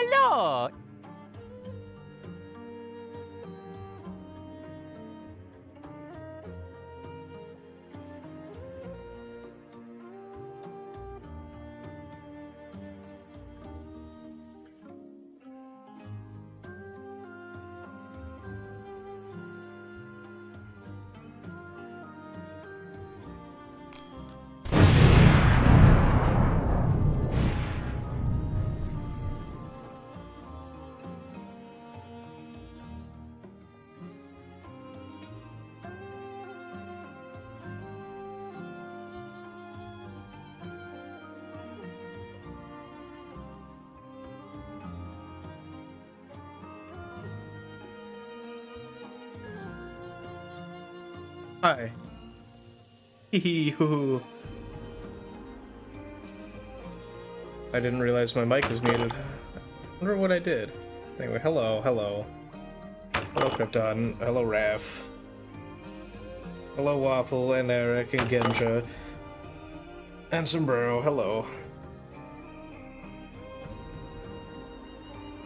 hello! Hi. Hee hoo. I didn't realize my mic was muted. I wonder what I did. Anyway, hello. Hello, Krypton. Hello, Raph. Hello, Waffle, and Eric, and Genja. And Sombrero, hello.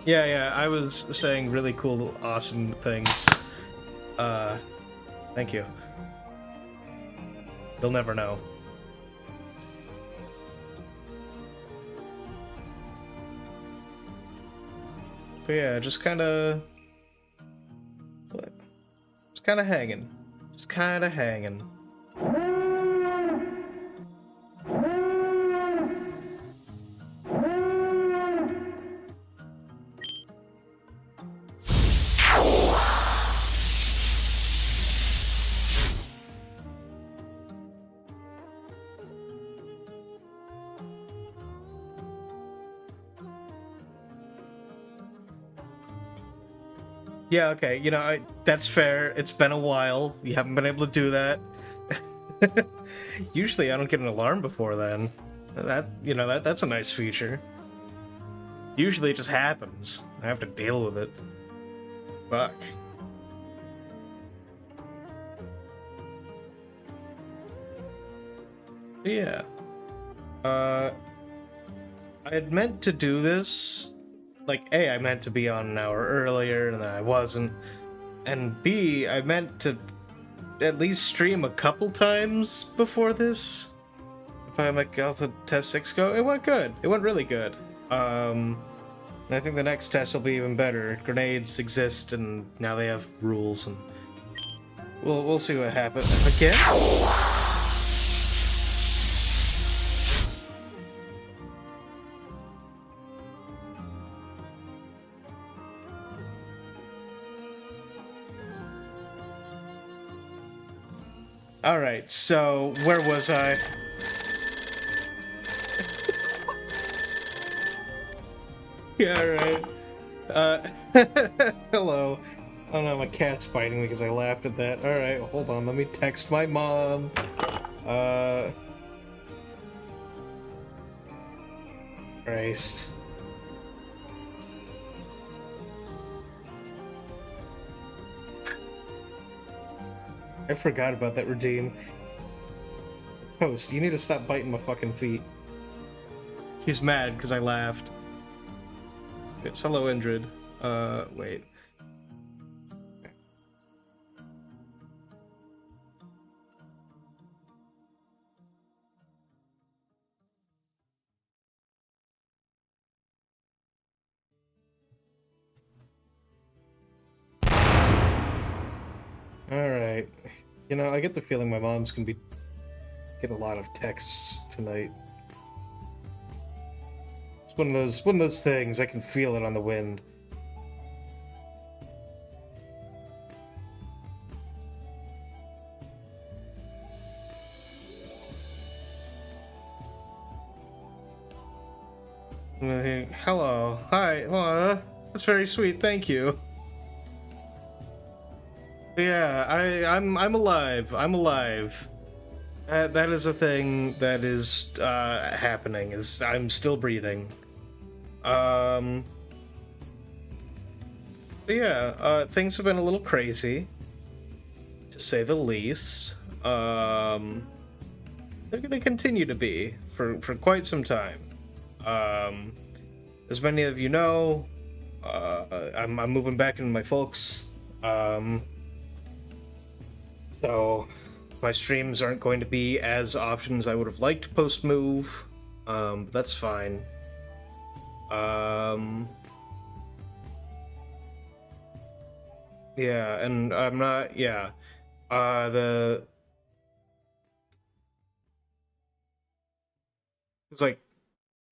Yeah, I was saying really cool, awesome things. Thank you. You'll never know. But yeah, just kinda hanging. Just kinda hanging. Yeah, okay, you know, that's fair. It's been a while. You haven't been able to do that. Usually I don't get an alarm before then. That's a nice feature. Usually it just happens. I have to deal with it. Fuck. But yeah. I had meant to do this. Like, A, I meant to be on an hour earlier, and then I wasn't. And B, I meant to at least stream a couple times before this. If I make Alpha Test 6 go, it went good. It went really good. And I think the next test will be even better. Grenades exist, and now they have rules, and we'll see what happens. Again? Alright, so where was I? Yeah, right. Hello. Oh no, my cat's biting me because I laughed at that. Alright, hold on, let me text my mom. Christ. I forgot about that redeem. Toast, you need to stop biting my fucking feet. She's mad because I laughed. It's hello, Indrid. Wait. Alright. You know, I get the feeling my mom's gonna get a lot of texts tonight. It's one of those things, I can feel it on the wind. Hello. Hi. Well, that's very sweet, thank you. Yeah, I'm alive. I'm alive. That is a thing that is happening. Is I'm still breathing. But yeah, things have been a little crazy, to say the least. They're gonna continue to be for quite some time. as many of you know, I'm moving back into my folks. So my streams aren't going to be as often as I would have liked post-move. But that's fine. Yeah, and I'm not, yeah. It's like,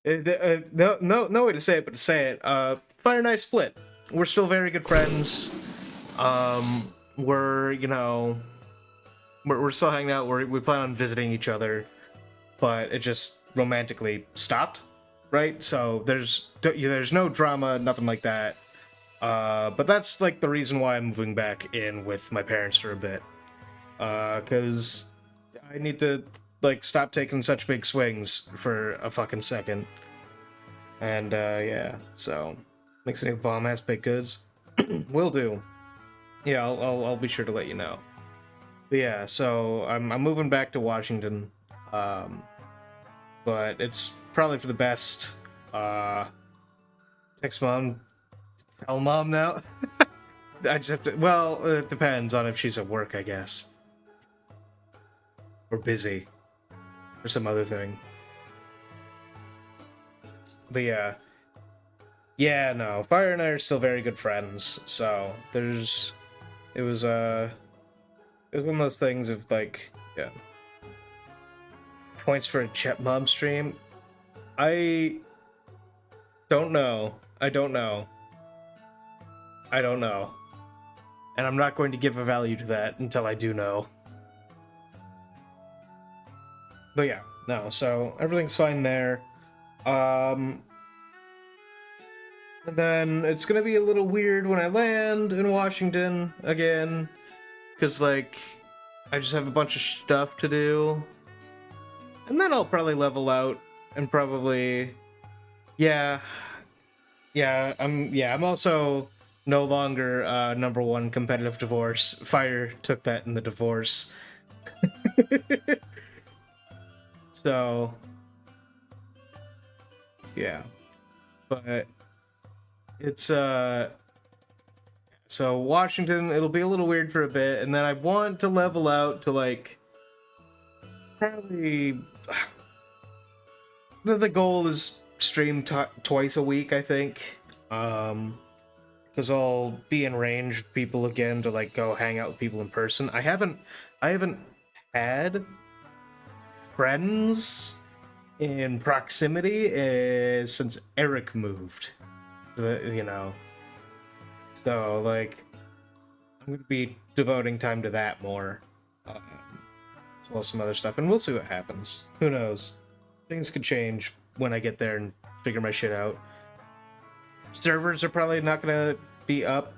no way to say it, but to say it. Fire and I split. We're still very good friends. We're, you know, we're still hanging out. We plan on visiting each other, but it just romantically stopped, right? So there's no drama, nothing like that. But that's like the reason why I'm moving back in with my parents for a bit. Because I need to like stop taking such big swings for a fucking second. And yeah, so mixing any bomb ass baked goods, will do. Yeah, I'll be sure to let you know. But yeah, so I'm moving back to Washington, but it's probably for the best. Text mom, tell mom now. I just have to. Well, it depends on if she's at work, I guess, or busy, or some other thing. But yeah. Yeah, no. Fire and I are still very good friends, so it was one of those things of like, yeah. Points for a Chet Mom stream? I don't know. I don't know. And I'm not going to give a value to that until I do know. But yeah, no, so everything's fine there. And then it's gonna be a little weird when I land in Washington again, because, like, I just have a bunch of stuff to do. And then I'll probably level out and probably... Yeah. Yeah, I'm also no longer #1 competitive divorce. Fire took that in the divorce. So... Yeah. But... It's, so Washington, it'll be a little weird for a bit, and then I want to level out to, like, probably... The goal is stream twice a week, I think. Because I'll be in range of people again to, like, go hang out with people in person. I haven't had friends in proximity since Eric moved. You know, so like I'm gonna be devoting time to that more, as well as some other stuff, and we'll see what happens. Who knows? Things could change when I get there and figure my shit out. Servers are probably not gonna be up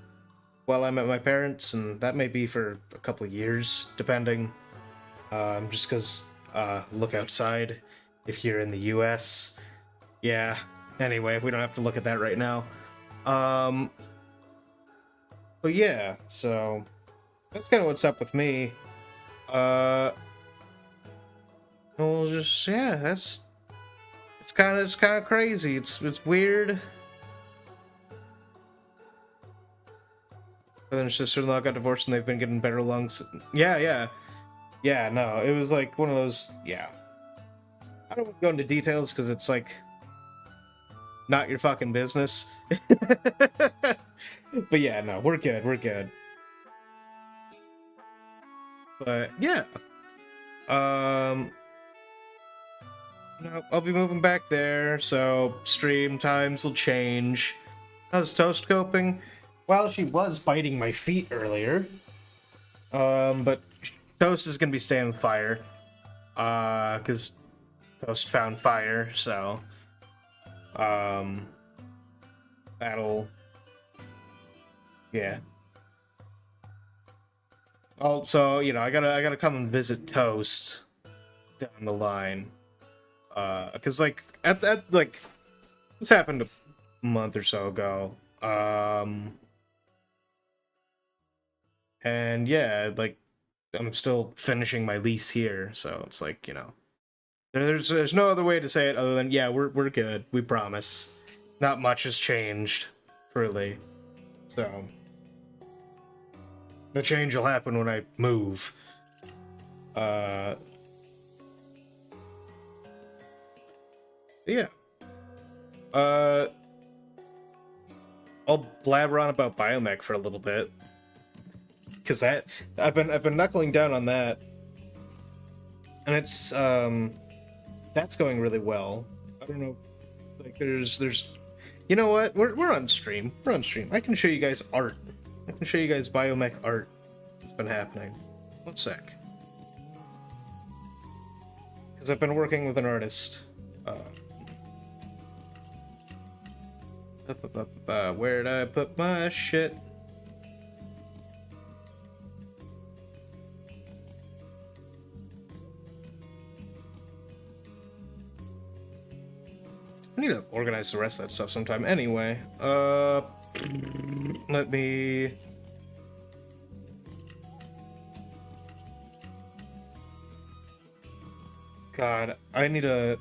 while I'm at my parents', and that may be for a couple of years, depending. Just because look outside if you're in the US. Yeah. Anyway, we don't have to look at that right now. But yeah, so that's kind of what's up with me. Well, just yeah, it's kind of crazy. It's weird. Brother and sister-in-law got divorced and they've been getting better along. Yeah. No, it was like one of those. Yeah, I don't want to go into details because it's like not your fucking business. But yeah, no, we're good. But yeah, no, I'll be moving back there, so stream times will change. How's Toast coping? Well, she was biting my feet earlier. But Toast is gonna be staying with Fire, because Toast found Fire, so that'll, yeah. Also, you know, I gotta come and visit Toast down the line, because like at like this happened a month or so ago, and yeah, like I'm still finishing my lease here, so it's like, you know, there's no other way to say it other than yeah, we're good, we promise. not much has changed, really. So the change will happen when I move. Yeah. I'll blabber on about biomech for a little bit, because that I've been knuckling down on that, and it's that's going really well. I don't know, like there's you know what, we're on stream. We're on stream. I can show you guys art. I can show you guys biomech art that's been happening. One sec, because I've been working with an artist. Where'd I put my shit? I need to organize the rest of that stuff sometime. Anyway, let me... God, I need a...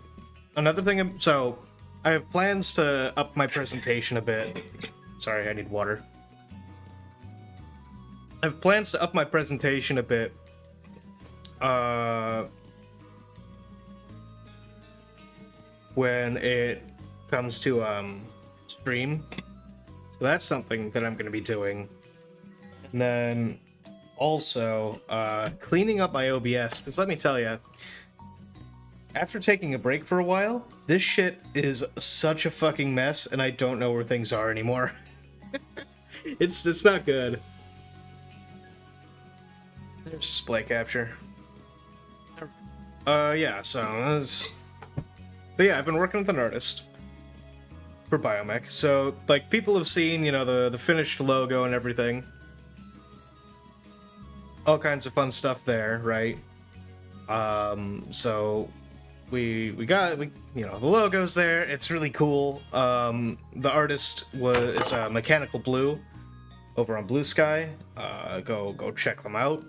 Another thing, so... I have plans to up my presentation a bit. Sorry, I need water. I have plans to up my presentation a bit. When it comes to stream. So that's something that I'm going to be doing. And then also cleaning up my OBS. Because let me tell you, after taking a break for a while, this shit is such a fucking mess, and I don't know where things are anymore. It's not good. There's display capture. Yeah, so but yeah, I've been working with an artist for biomech. So like people have seen, you know, the finished logo and everything. All kinds of fun stuff there, right? So we got you know, the logo's there. It's really cool. The artist it's Mechanical Blue over on Blue Sky. Go check them out.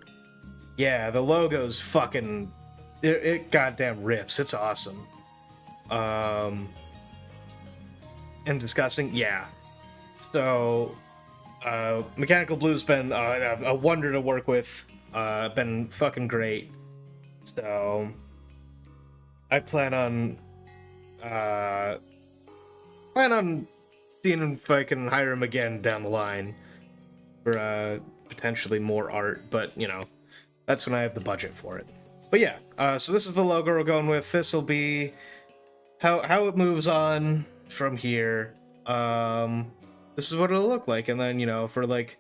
Yeah, the logo's fucking it goddamn rips. It's awesome. And disgusting. Yeah. So Mechanical Blue's been a wonder to work with. Been fucking great. So I plan on seeing if I can hire him again down the line for potentially more art, but you know, that's when I have the budget for it. But yeah, so this is the logo we're going with. This will be how it moves on from here. This is what it'll look like, and then you know, for like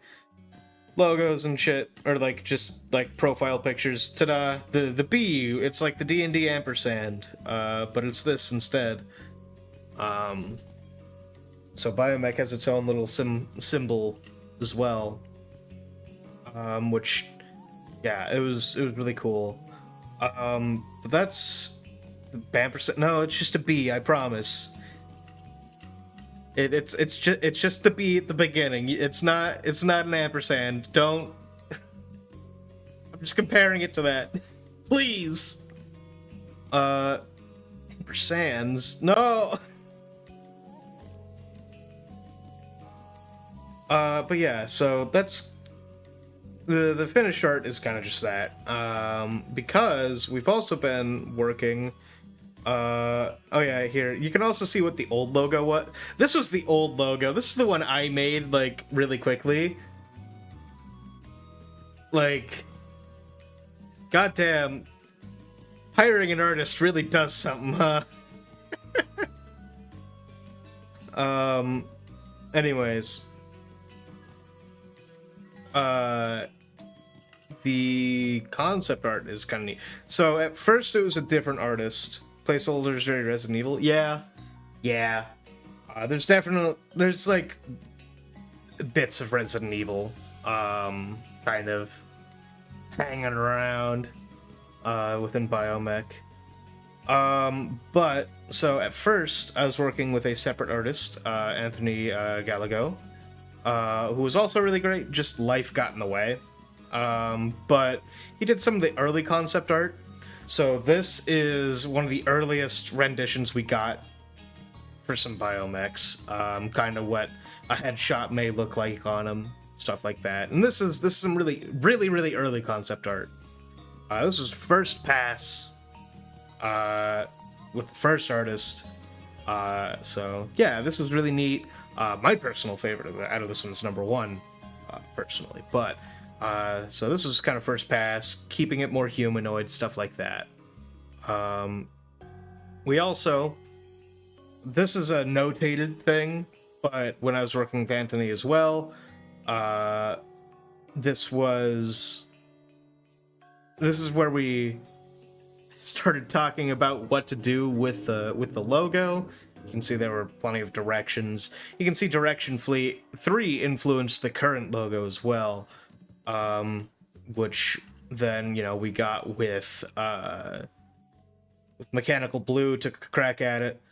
logos and shit, or like just like profile pictures, ta-da, the B, it's like the D&D ampersand, but it's this instead. So biomech has its own little symbol as well, which yeah, it was really cool. But that's the ampersand. No, it's just a B, I promise. It's just the B at the beginning. It's not an ampersand. Don't. I'm just comparing it to that. Please. Ampersands. No. But yeah, so that's the finished art is kind of just that. Because we've also been working. Oh yeah, here you can also see what the old logo was. This was the old logo. This is the one I made like really quickly. Like, goddamn, hiring an artist really does something, huh? Anyways, the concept art is kind of neat. So at first it was a different artist. Placeholders very Resident Evil. Yeah. There's like bits of Resident Evil, kind of hanging around within biomech. But so at first I was working with a separate artist, Anthony Gallego, who was also really great. Just life got in the way. But he did some of the early concept art. So this is one of the earliest renditions we got for some biomechs, kind of what a headshot may look like on them, stuff like that. And this is some really early concept art. This was first pass with the first artist. So yeah, this was really neat. My personal favorite out of this one's number one, personally. But so this was kind of first pass, keeping it more humanoid, stuff like that. We also, this is a notated thing, but when I was working with Anthony as well, this is where we started talking about what to do with the logo. You can see there were plenty of directions. You can see Direction 3 influenced the current logo as well, which then, you know, we got with Mechanical Blue, took a crack at it,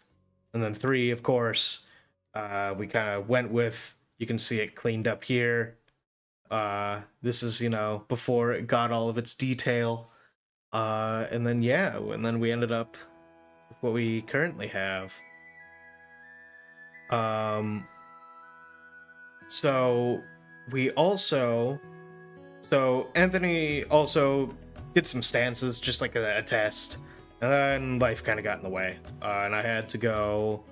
and then 3, of course, we kind of went with, you can see it cleaned up here. This is, you know, before it got all of its detail. And then, yeah, and then we ended up with what we currently have. So Anthony also did some stances, just like a test, and then life kind of got in the way, and I had to go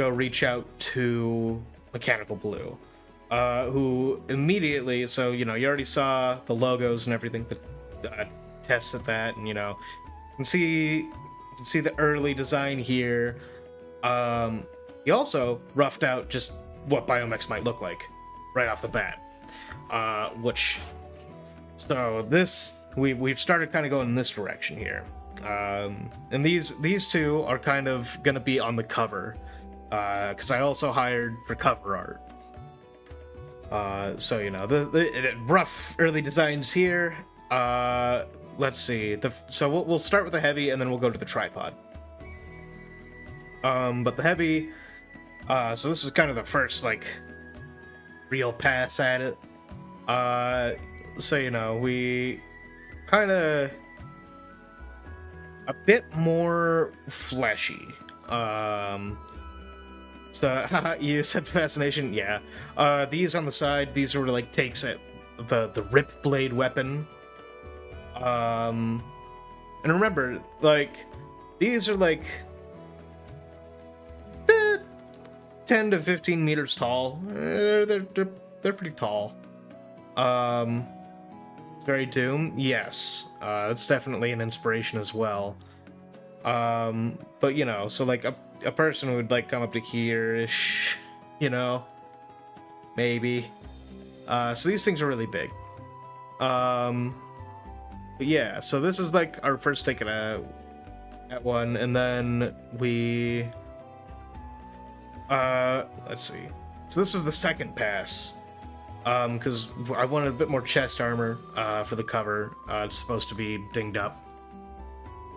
reach out to Mechanical Blue, who immediately, so, you know, you already saw the logos and everything, the tests at that, and, you know, you can see the early design here. He also roughed out just what biomechs might look like right off the bat, so this, we've started kind of going in this direction here, and these two are kind of gonna be on the cover, because I also hired for cover art. So, you know, the rough early designs here. Let's see. So we'll start with the heavy, and then we'll go to the tripod. But the heavy. So this is kind of the first, like, real pass at it. So, you know, we kind of a bit more fleshy. So, you said fascination? Yeah. These on the side, these were like takes at the rip blade weapon. And remember, like, these are like 10 to 15 meters tall. They're pretty tall. Very Doom? Yes. It's definitely an inspiration as well. But, you know, so like a person would like come up to here-ish, you know, maybe. So these things are really big. But yeah, so this is like our first take at one, and then we let's see. So this was the second pass. Because I wanted a bit more chest armor for the cover. It's supposed to be dinged up.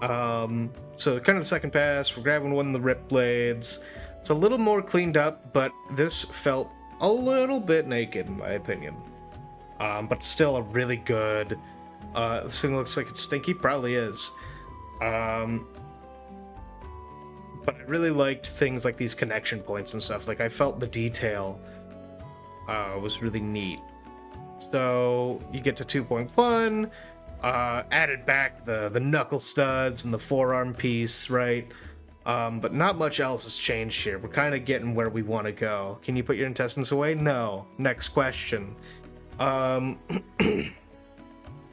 So kind of the second pass, we're grabbing one of the rip blades. It's a little more cleaned up, but this felt a little bit naked in my opinion. But still a really good, this thing looks like it's stinky, probably is. But I really liked things like these connection points and stuff. Like, I felt the detail was really neat. So you get to 2.1, added back the knuckle studs and the forearm piece, right? But not much else has changed here. We're kind of getting where we want to go. Can you put your intestines away? No. Next question. And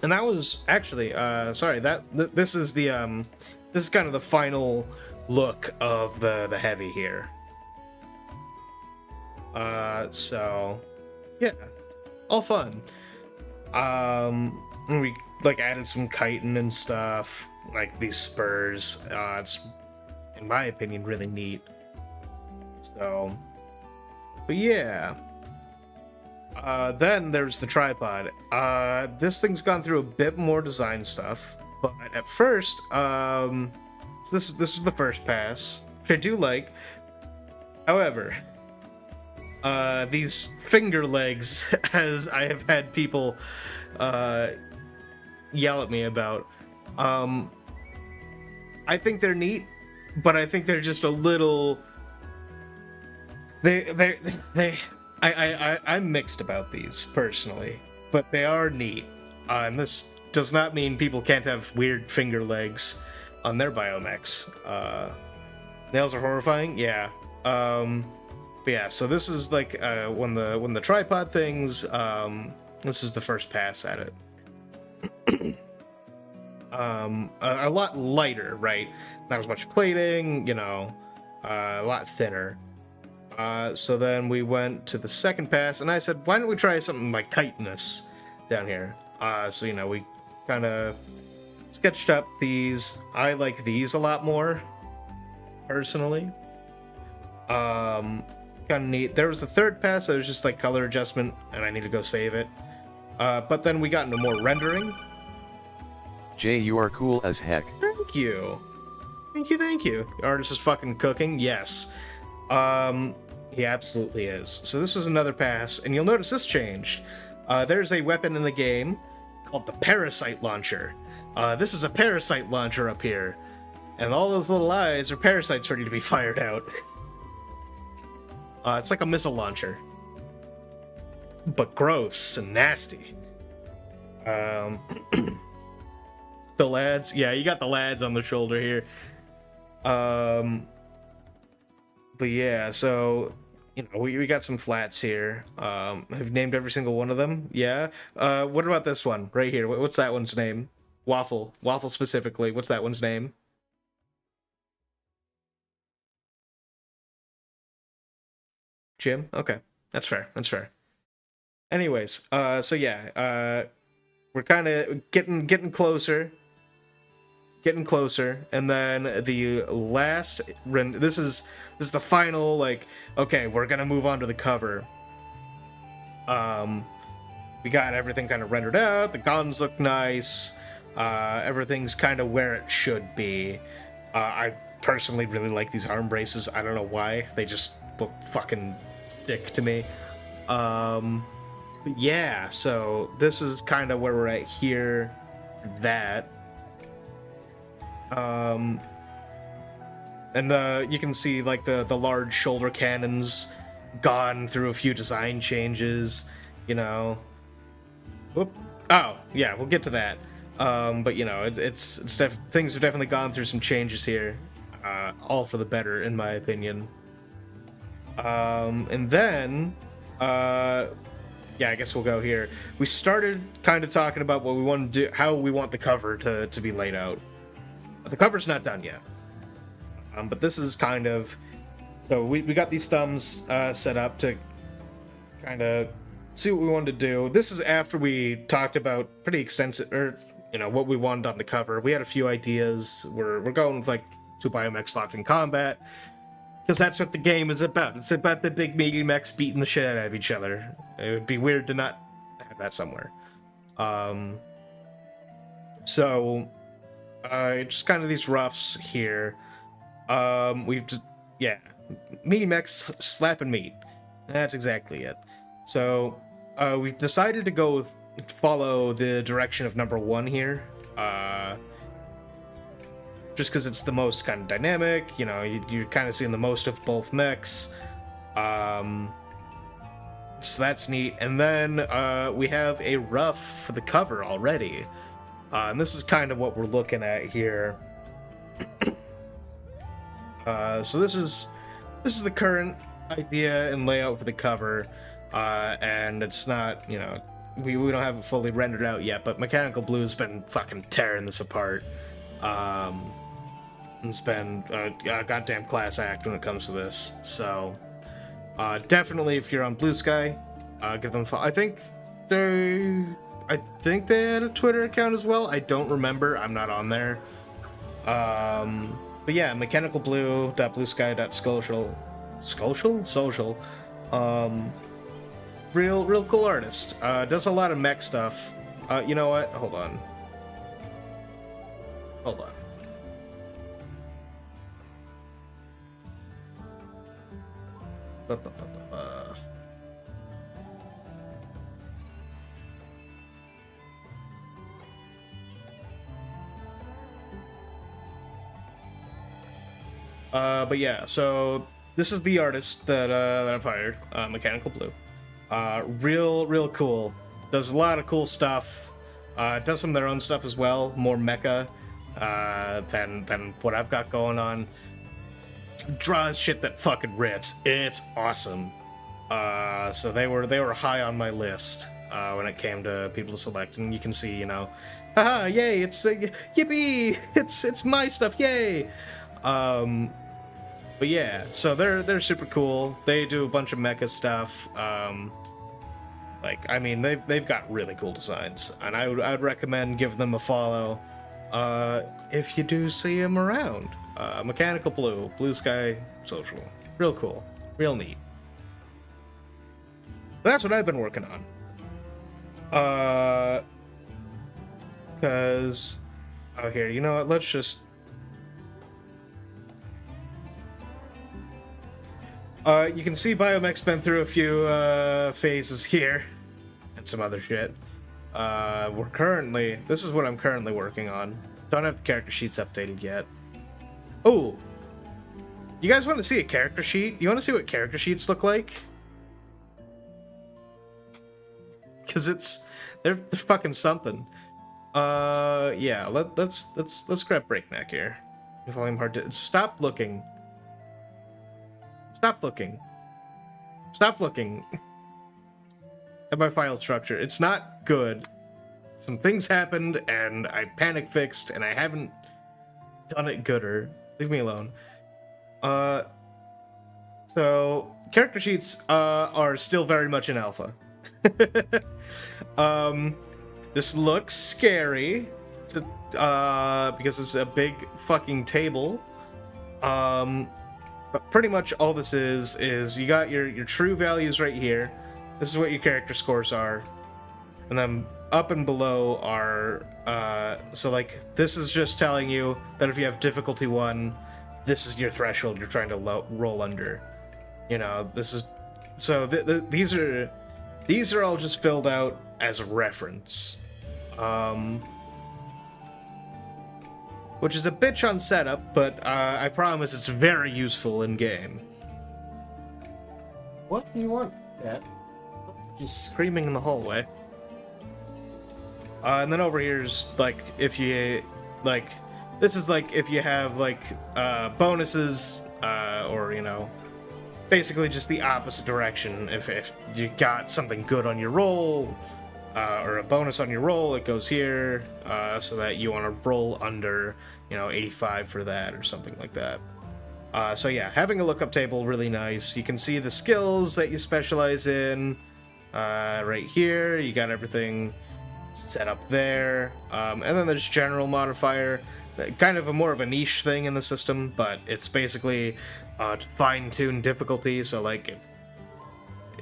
that was actually, sorry, this is the this is kind of the final look of the heavy here. So yeah, all fun. We like added some chitin and stuff, like these spurs. It's, in my opinion, really neat. So, but yeah. Then there's the tripod. This thing's gone through a bit more design stuff, but at first, so this is the first pass, which I do like. However, these finger legs, as I have had people yell at me about, I think they're neat, but I think they're just a little. They. I'm mixed about these personally, but they are neat. And this does not mean people can't have weird finger legs on their biomechs. Nails are horrifying, yeah. But yeah, so this is like when the tripod things. This is the first pass at it. A lot lighter, right? Not as much plating, a lot thinner. So then we went to the second pass, and I said, why don't we try something like chitinous down here? So, we kind of sketched up these. I like these a lot more, personally. Kind of neat. There was a third pass that was just like color adjustment, and I need to go save it. But then we got into more rendering. Jay, you are cool as heck. Thank you. Thank you. The artist is fucking cooking, yes. He absolutely is. So this was another pass, and you'll notice this changed. There's a weapon in the game called the Parasite Launcher. This is a Parasite Launcher up here, and all those little eyes are parasites ready to be fired out. It's like a missile launcher, but gross and nasty. The lads, yeah, you got the lads on the shoulder here. But yeah, so we got some flats here. Have you named every single one of them? Yeah. What about this one right here? What's that one's name? Waffle specifically. What's that one's name? Jim? Okay, that's fair. Anyways, so yeah, we're kind of getting closer. And then the last this is the final, like, okay, we're gonna move on to the cover. We got everything kind of rendered out, the guns look nice, everything's kind of where it should be. I personally really like these arm braces. I don't know why, they just look fucking sick to me. But yeah, so this is kind of where we're at here. And you can see like the large shoulder cannons gone through a few design changes, Whoop. Oh yeah, we'll get to that. But things have definitely gone through some changes here, all for the better in my opinion. And then yeah, I guess we'll go here. We started kind of talking about what we want to do, how we want the cover to be laid out. The cover's not done yet, but this is kind of, so we got these thumbs set up to kind of see what we wanted to do. This is after we talked about pretty extensive, or what we wanted on the cover. We had a few ideas. We're going with like 2 biomechs locked in combat, because that's what the game is about. It's about the big meaty mechs beating the shit out of each other. It would be weird to not have that somewhere. So just kind of these roughs here. Yeah, meaty mechs slapping meat. That's exactly it. So we've decided to follow the direction of number 1 here. Just because it's the most kind of dynamic, you're kind of seeing the most of both mechs. So that's neat. And then we have a rough for the cover already. And this is kind of what we're looking at here. So this is the current idea and layout for the cover. And it's not, we don't have it fully rendered out yet, but Mechanical Blue's been fucking tearing this apart. It's been a goddamn class act when it comes to this. So definitely, if you're on Blue Sky, give them a follow. I think they had a Twitter account as well. I don't remember. I'm not on there. But yeah, mechanicalblue.bluesky.social. Real cool artist. Does a lot of mech stuff. You know what? Hold on. But yeah, so this is the artist that I've hired, Mechanical Blue. Real cool. Does a lot of cool stuff. Does some of their own stuff as well, more mecha than what I've got going on. Draws shit that fucking rips. It's awesome. So they were high on my list when it came to people to select, and you can see, you know, haha, yay! It's yippee! It's my stuff, yay! But yeah, so they're super cool. They do a bunch of mecha stuff. Like, I mean, they've got really cool designs, and I'd recommend giving them a follow if you do see them around. Mechanical Blue, Blue Sky Social, real cool, real neat. That's what I've been working on. Cause, oh here, you know what? Let's just. You can see Biomech's been through a few phases here, and some other shit. This is what I'm currently working on. Don't have the character sheets updated yet. Oh, you guys want to see a character sheet? You want to see what character sheets look like? Because they're fucking something. Yeah, let's grab Breakneck here. Volume hard to stop looking. Stop looking. Stop looking at my file structure. It's not good. Some things happened, and I panic fixed, and I haven't done it gooder. Leave me alone. So character sheets are still very much in alpha. This looks scary because it's a big fucking table. But pretty much all this is you got your true values right here. This is what your character scores are. And then up and below are, so like, this is just telling you that if you have difficulty 1, this is your threshold you're trying to roll under. You know, this is, so these are all just filled out as a reference. Which is a bitch on setup, but I promise it's very useful in game. What do you want, Dad? Just screaming in the hallway. And then over here's like if you like, this is like if you have like bonuses or, you know, basically just the opposite direction. If you got something good on your roll or a bonus on your roll, it goes here so that you want to roll under, you know, 85 for that or something like that. So yeah, having a lookup table, really nice. You can see the skills that you specialize in right here. You got everything set up there. And then there's general modifier, kind of a more of a niche thing in the system, but it's basically to fine-tune difficulty. So like,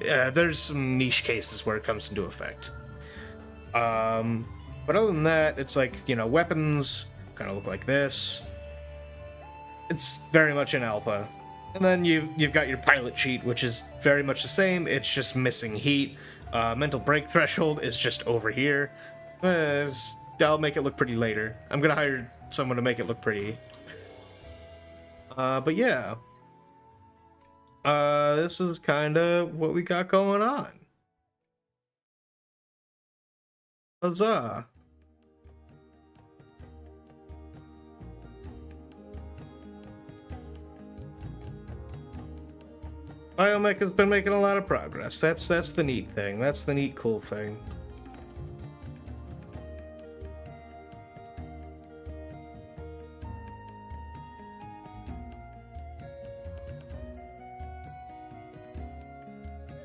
there's some niche cases where it comes into effect. But other than that, it's like, you know, weapons kind of look like this. It's very much in alpha. And then you've got your pilot sheet, which is very much the same. It's just missing heat. Mental break threshold is just over here. I'll make it look pretty later. I'm gonna hire someone to make it look pretty. But yeah. This is kind of what we got going on. Huzzah. Biomech has been making a lot of progress. That's the neat thing. That's the neat, cool thing.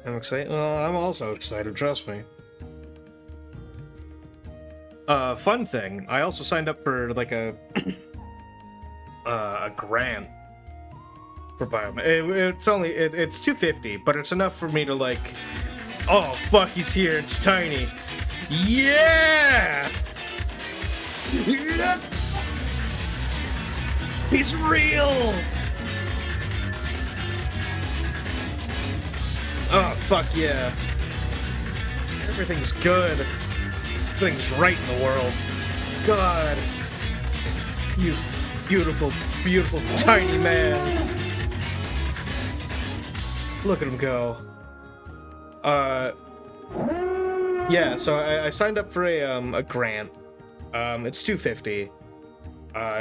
I'm excited. Well, I'm also excited, trust me. Fun thing, I also signed up for like a grant for Biomech. It's $250, but it's enough for me to like, oh fuck, he's here, it's tiny. Yeah! He's real! Oh fuck yeah. Everything's good. Everything's right in the world. God. You beautiful, beautiful tiny man. Look at him go. Yeah, so I signed up for a grant. It's $250.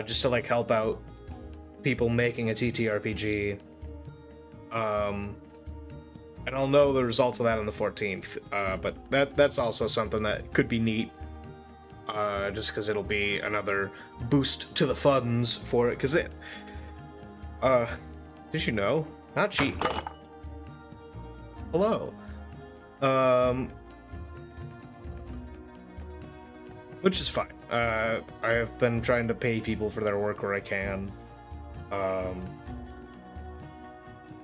Just to like help out people making a TTRPG. And I'll know the results of that on the 14th. But that's also something that could be neat. Just because it'll be another boost to the funds for it. Because it... did you know? Not cheap. Hello. Which is fine. I have been trying to pay people for their work where I can.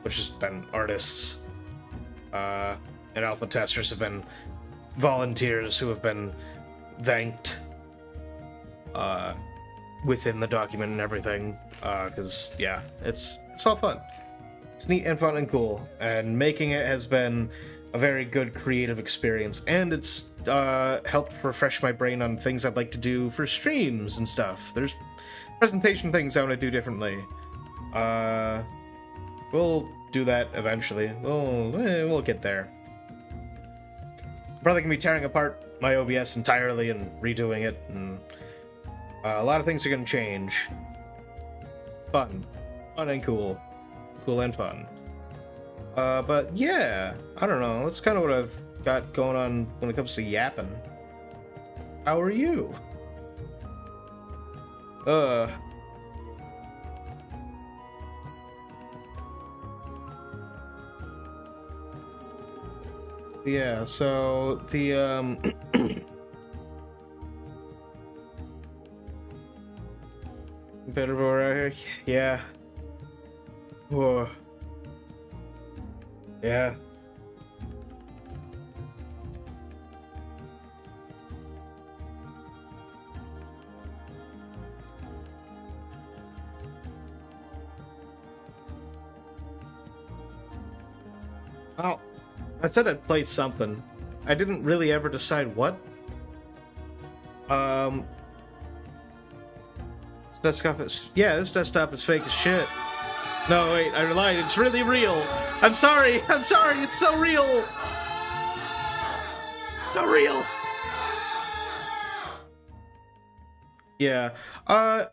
Which has been artists. And alpha testers have been volunteers who have been thanked within the document and everything. Because, yeah, it's all fun. It's neat and fun and cool. And making it has been a very good creative experience. And it's helped refresh my brain on things I'd like to do for streams and stuff. There's presentation things I want to do differently. We'll do that eventually. We'll get there. Probably gonna be tearing apart my OBS entirely and redoing it, and a lot of things are gonna change. Fun and cool and fun. But yeah, I don't know. That's kind of what I've got going on when it comes to yapping. How are you? Yeah, so the better over here. Yeah. Whoa. Yeah. Oh, I said I'd play something. I didn't really ever decide what. This desktop is... Yeah, this desktop is fake as shit. No, wait, I lied. It's really real. I'm sorry. It's so real. So real. Yeah. I'm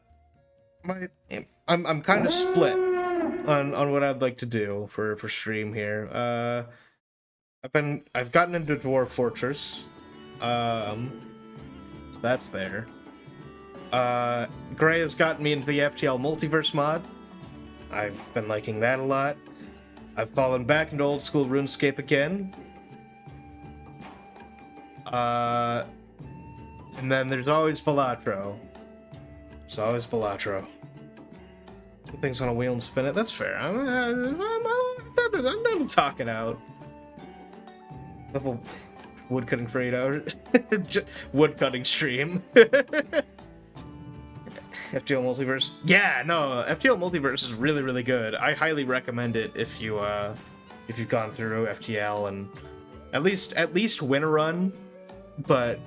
kind of split on what I'd like to do for stream here. I've gotten into Dwarf Fortress. So that's there. Gray has gotten me into the FTL multiverse mod. I've been liking that a lot. I've fallen back into old school RuneScape again. And then there's always Balatro. There's always Balatro. Put things on a wheel and spin it. That's fair. I'm not talking out. Level woodcutting for 8 hours. Woodcutting stream. FTL Multiverse. Yeah, no, FTL Multiverse is really, really good. I highly recommend it if you've gone through FTL and at least win a run, but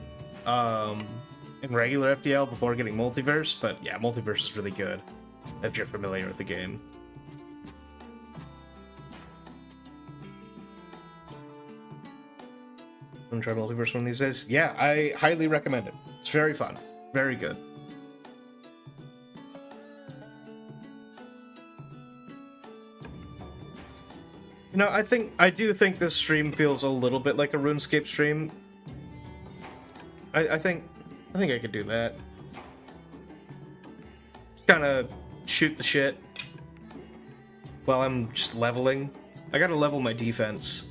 in regular FTL before getting Multiverse. But yeah, Multiverse is really good if you're familiar with the game. I'm gonna try Multiverse one of these days. Yeah, I highly recommend it. It's very fun, very good. You know, I do think this stream feels a little bit like a RuneScape stream. I think I could do that. Just kind of shoot the shit while I'm just leveling. I gotta level my defense.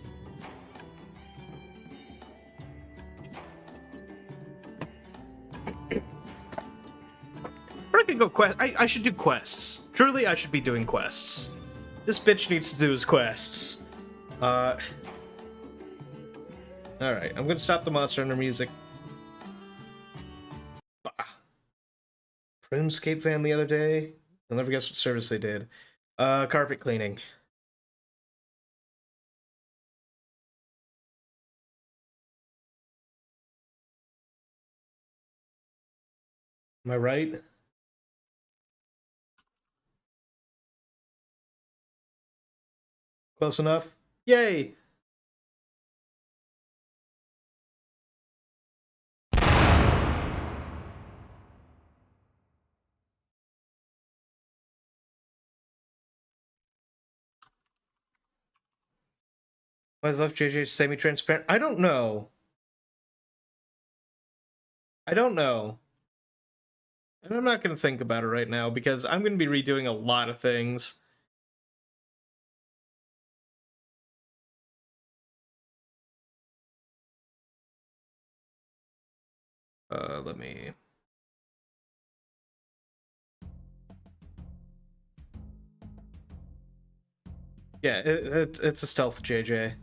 Or I could go quest. I should do quests. Truly, I should be doing quests. This bitch needs to do his quests. Alright, I'm gonna stop the Monster Hunter music. RuneScape fan the other day. I'll never guess what service they did. Carpet cleaning. Am I right? Close enough. Yay! Why is left JJ semi-transparent? I don't know. I don't know. And I'm not going to think about it right now because I'm going to be redoing a lot of things. Let me... Yeah, it's a stealth JJ.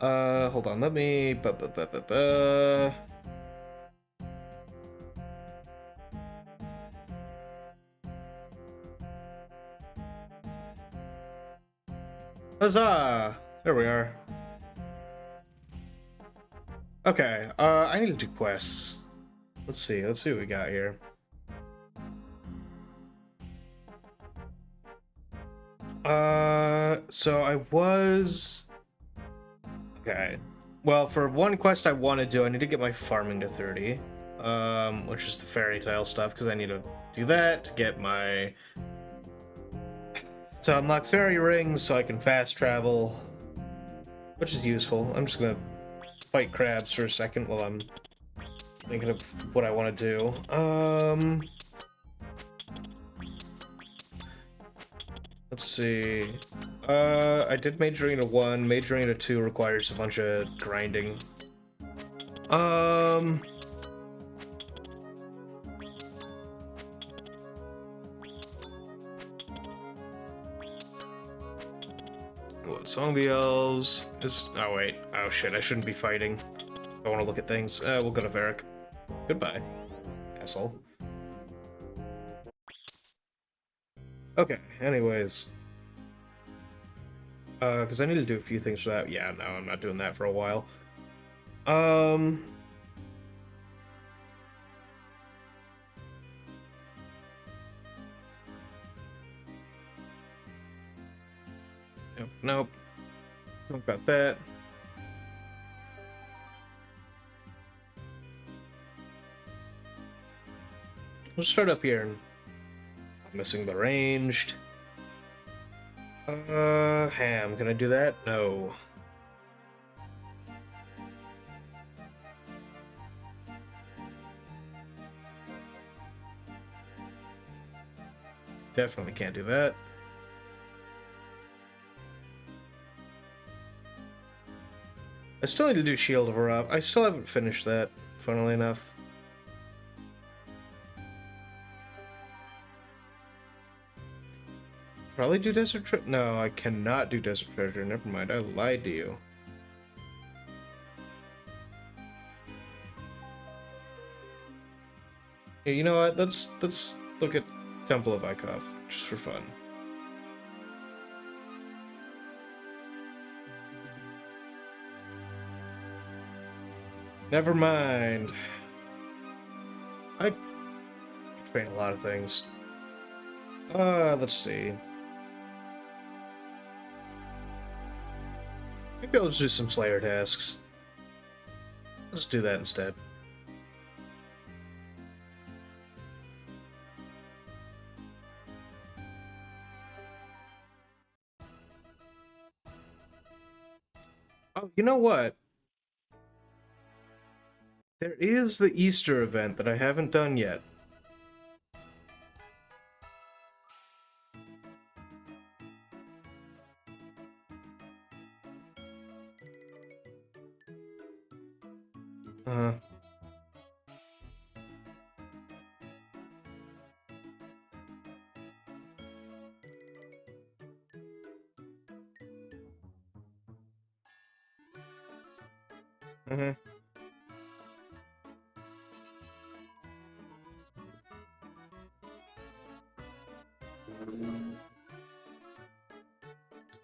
Hold on, let me... Huzzah! There we are. Okay, I need to do quests. Let's see what we got here. So I was... Okay. Well, for one quest I want to do, I need to get my farming to 30. Which is the fairy tale stuff, because I need to do that to get my... to unlock fairy rings so I can fast travel, which is useful. I'm just gonna fight crabs for a second while I'm thinking of what I want to do. Let's see. I did Mage Arena 1. Mage Arena 2 requires a bunch of grinding. What Song of the Elves is... Oh, wait. Oh, shit. I shouldn't be fighting. I want to look at things. We'll go to Varric. Goodbye, asshole. Okay, anyways. Because I need to do a few things for that. Yeah, no, I'm not doing that for a while. Nope. Don't got that. Let's start up here. I'm missing the ranged. Ham, can I do that? No. Definitely can't do that. I still need to do Shield of Ra. I still haven't finished that, funnily enough. Probably do Desert Treasure. No, I cannot do Desert Treasure. Never mind, I lied to you. Yeah, you know what? Let's look at Temple of Ikov, just for fun. Never mind. I train a lot of things. Let's see. Maybe I'll just do some Slayer tasks. Let's do that instead. Oh, you know what? There is the Easter event that I haven't done yet.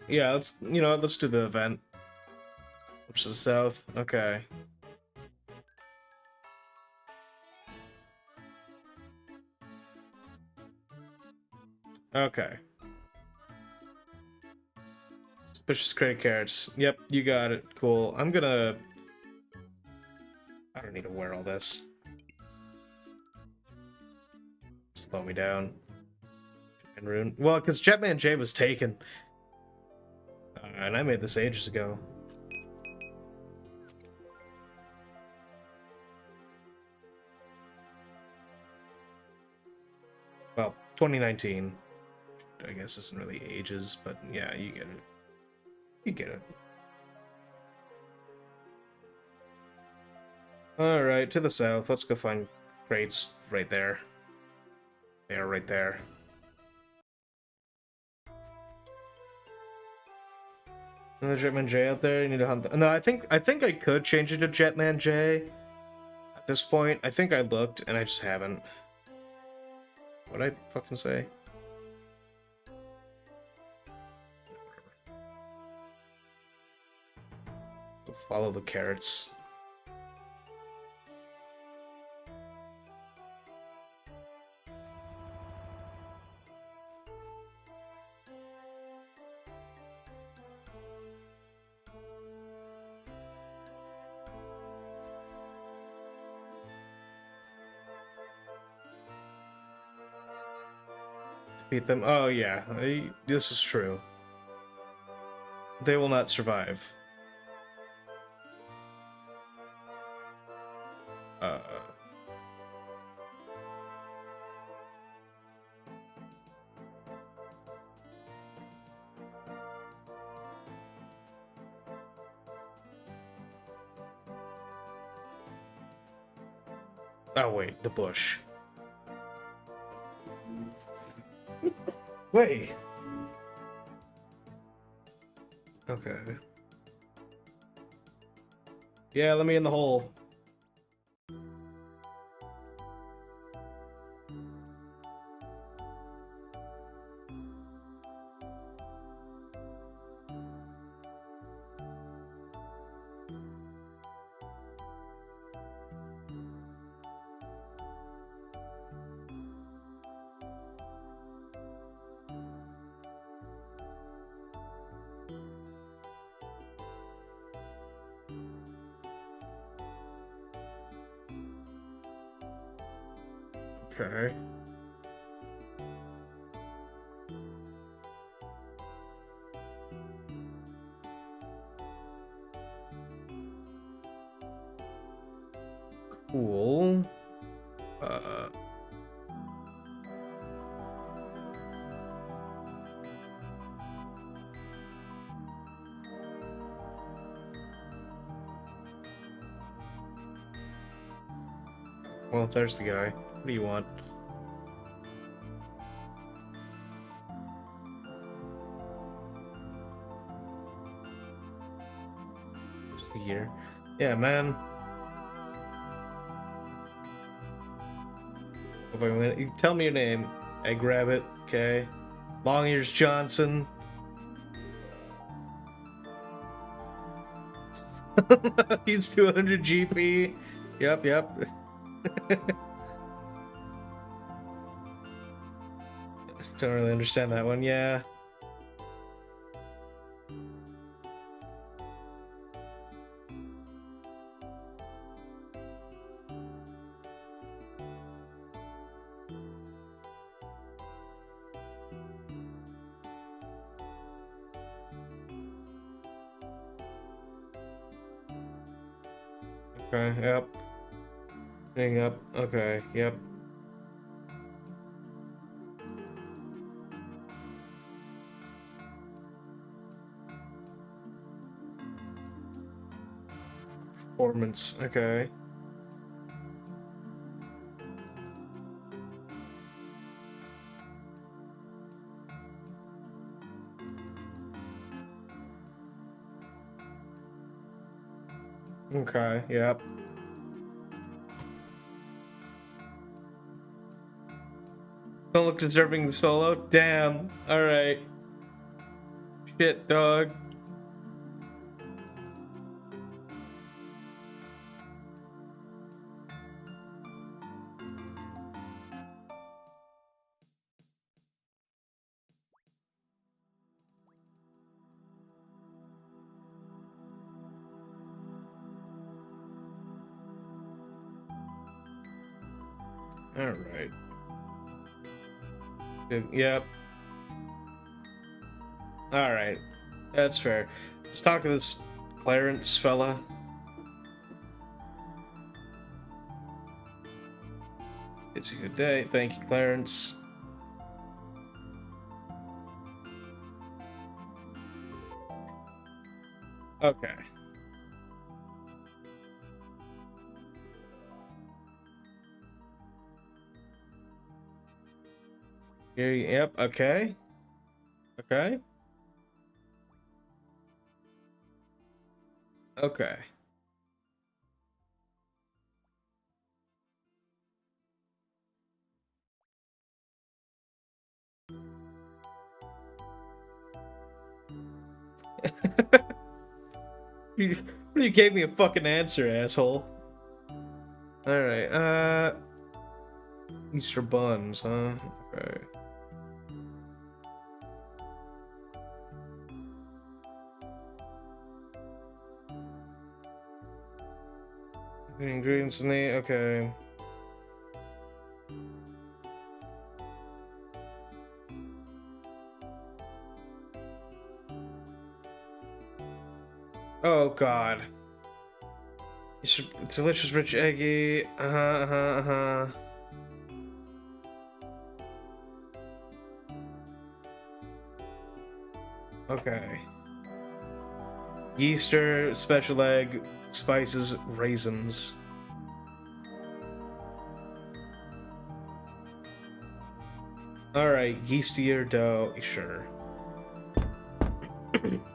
Yeah, let's do the event. Which is south. Okay. Okay. Suspicious credit cards. Yep, you got it. Cool. I'm gonna... I don't need to wear all this. Slow me down. And Rune. Well, because Jetman J was taken. And I made this ages ago. Well, 2019. I guess isn't really ages, but yeah, you get it. You get it. Alright, to the south. Let's go find crates right there. They are right there. Another Jetman J out there. You need to hunt. No, I think I could change it to Jetman J. At this point, I think I looked and I just haven't. What'd I fucking say? Go follow the carrots. Defeat them. Oh yeah, this is true. They will not survive. Oh wait, the bush. Wait. Okay. Yeah, let me in the hole. Okay. Cool. Well, there's the guy. What do you want? Just a year. Yeah, man. If I win, you tell me your name. I grab it. Okay. Long Ears Johnson. He's 200 GP. Yep, yep. Don't really understand that one. Yeah. Okay, yep. Hang up. Okay, yep. Performance. Okay. Okay, yep. Don't look deserving the solo? Damn. Alright. Shit, dog. Alright. Yep. Alright. That's fair. Let's talk to this Clarence fella. It's a good day. Thank you, Clarence. Okay. Here, yep, okay. Okay. Okay. You gave me a fucking answer, asshole. Alright, Easter buns, huh? Okay. The ingredients in the okay. Oh god. It's delicious, rich, eggy. Okay. Yeaster, special egg, spices, raisins. Alright, yeastier dough, sure.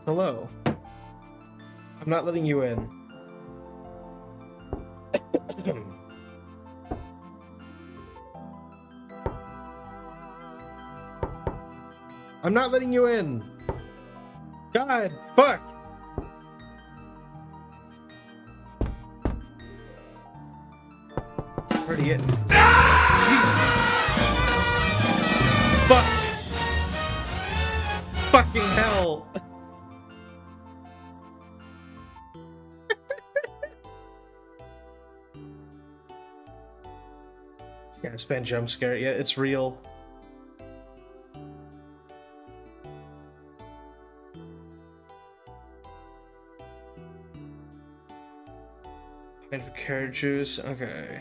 Hello. I'm not letting you in. I'm not letting you in. God, fuck. Already in. Jesus. Fuck. Fucking hell. Yeah, it's been jump scare. Yeah, it's real. Pint of carrot juice. Okay.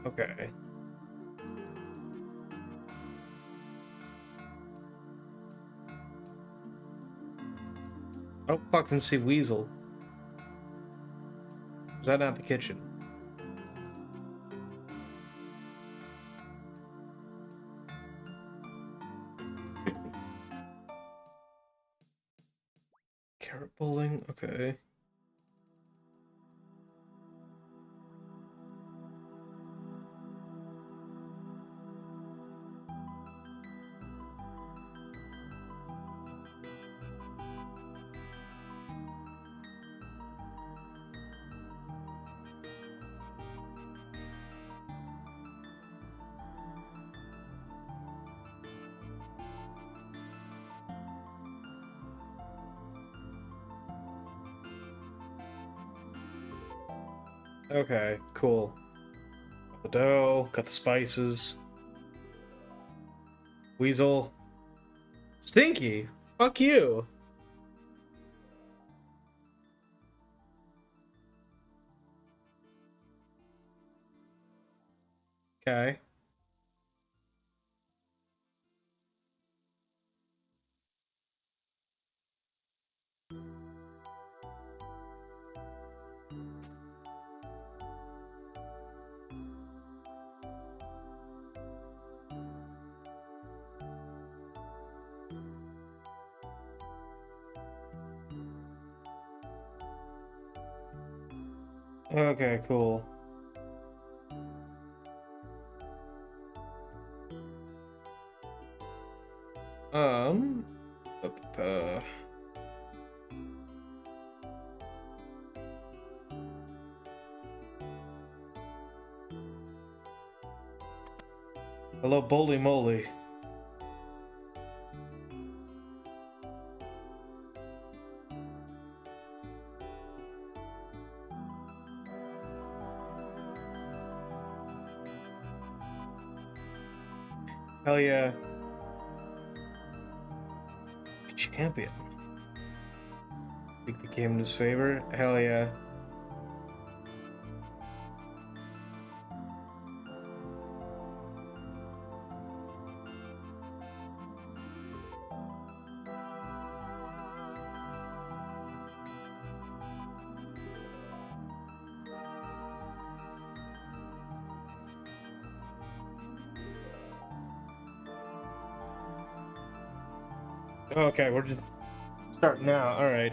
Okay. I don't fucking see Weasel. Is that not the kitchen? Carrot bowling? Okay. Okay, cool. Got the dough, got the spices. Weasel. Stinky! Fuck you! Okay. Okay, cool. Um. Hello, Boly Moly. Hell yeah. Champion. Pick the game in his favor. Hell yeah. Okay, we're just starting now. All right.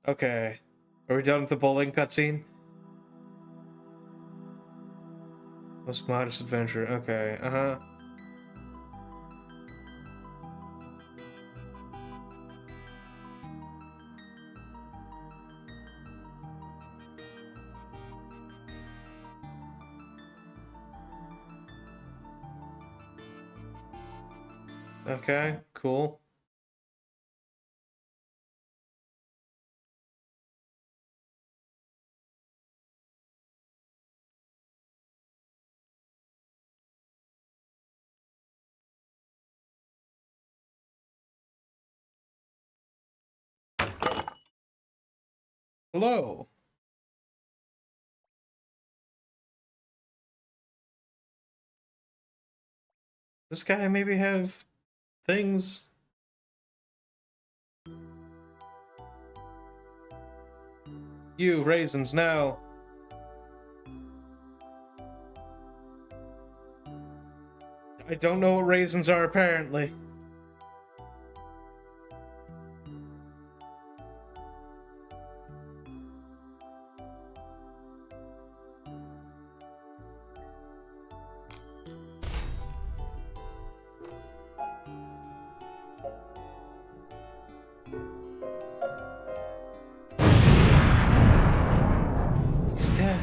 Okay. Are we done with the bowling cutscene? Most modest adventure. Okay. Uh-huh. Okay, cool. Hello. This guy maybe have things. You, raisins, now. I don't know what raisins are, apparently. He's dead.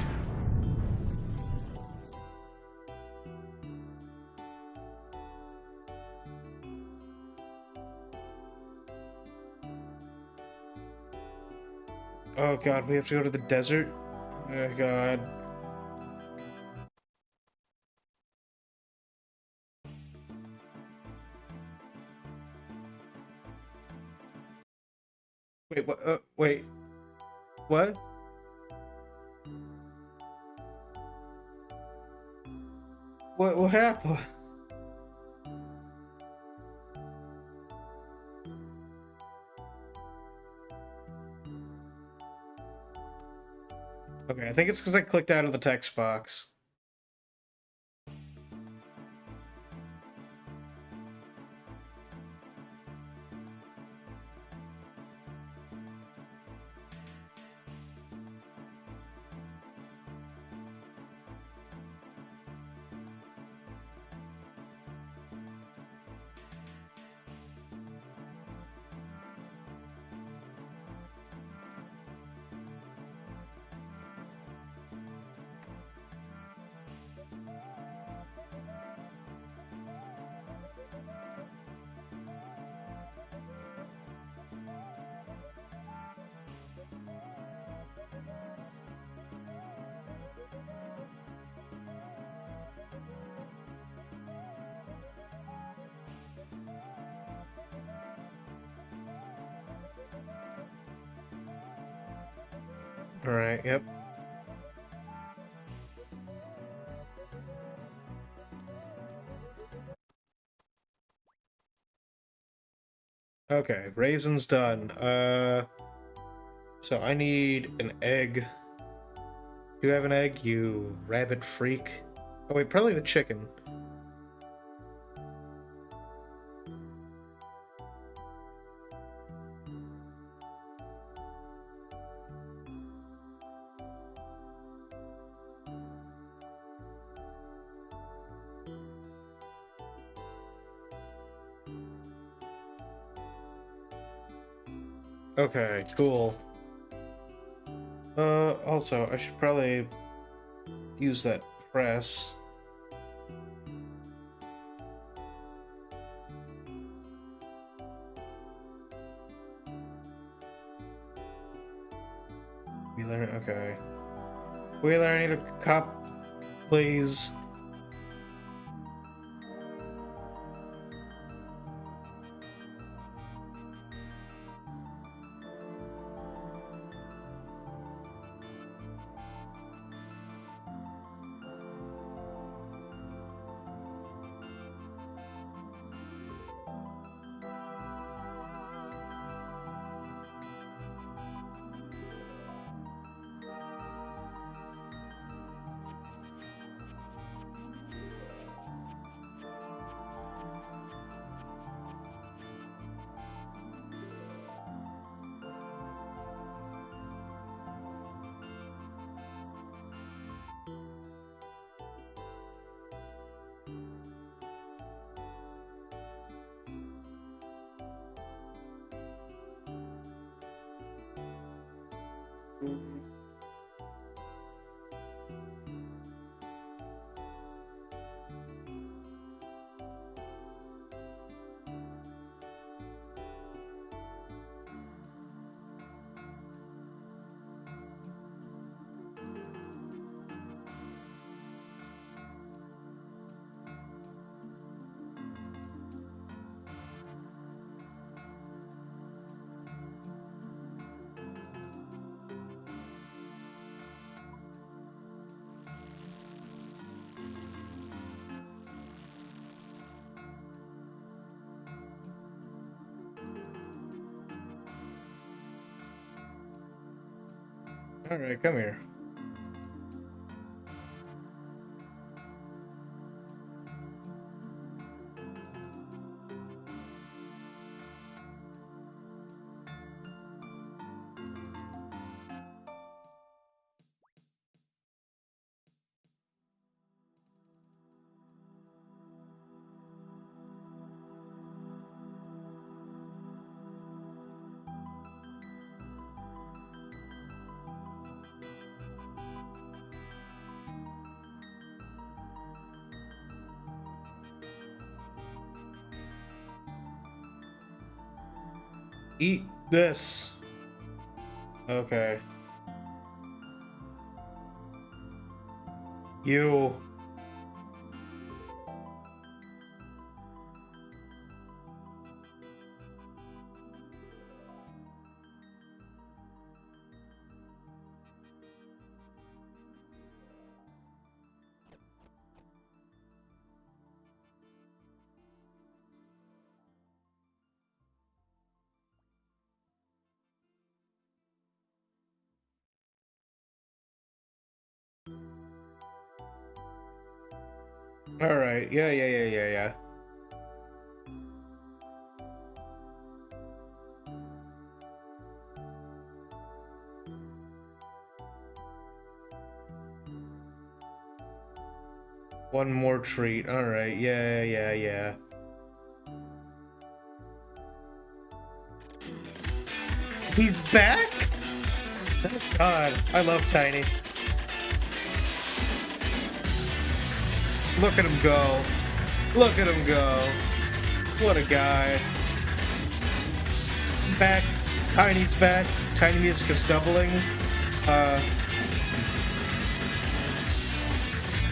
Oh god, we have to go to the desert? Oh god. Wait, what? Wait. What? What happened? Okay, I think it's because I clicked out of the text box. Alright, yep. Okay, raisins done. So I need an egg. Do you have an egg, you rabbit freak? Oh wait, probably the chicken. Okay, cool. Also, I should probably use that press. Wheeler, okay. Wheeler, I need a cup, please. Alright, come here. Eat this. Okay. You. Alright, yeah. One more treat. Alright, yeah. He's back? Thank God, I love Tiny. Look at him go. Look at him go. What a guy. Back. Tiny's back. Tiny music is doubling.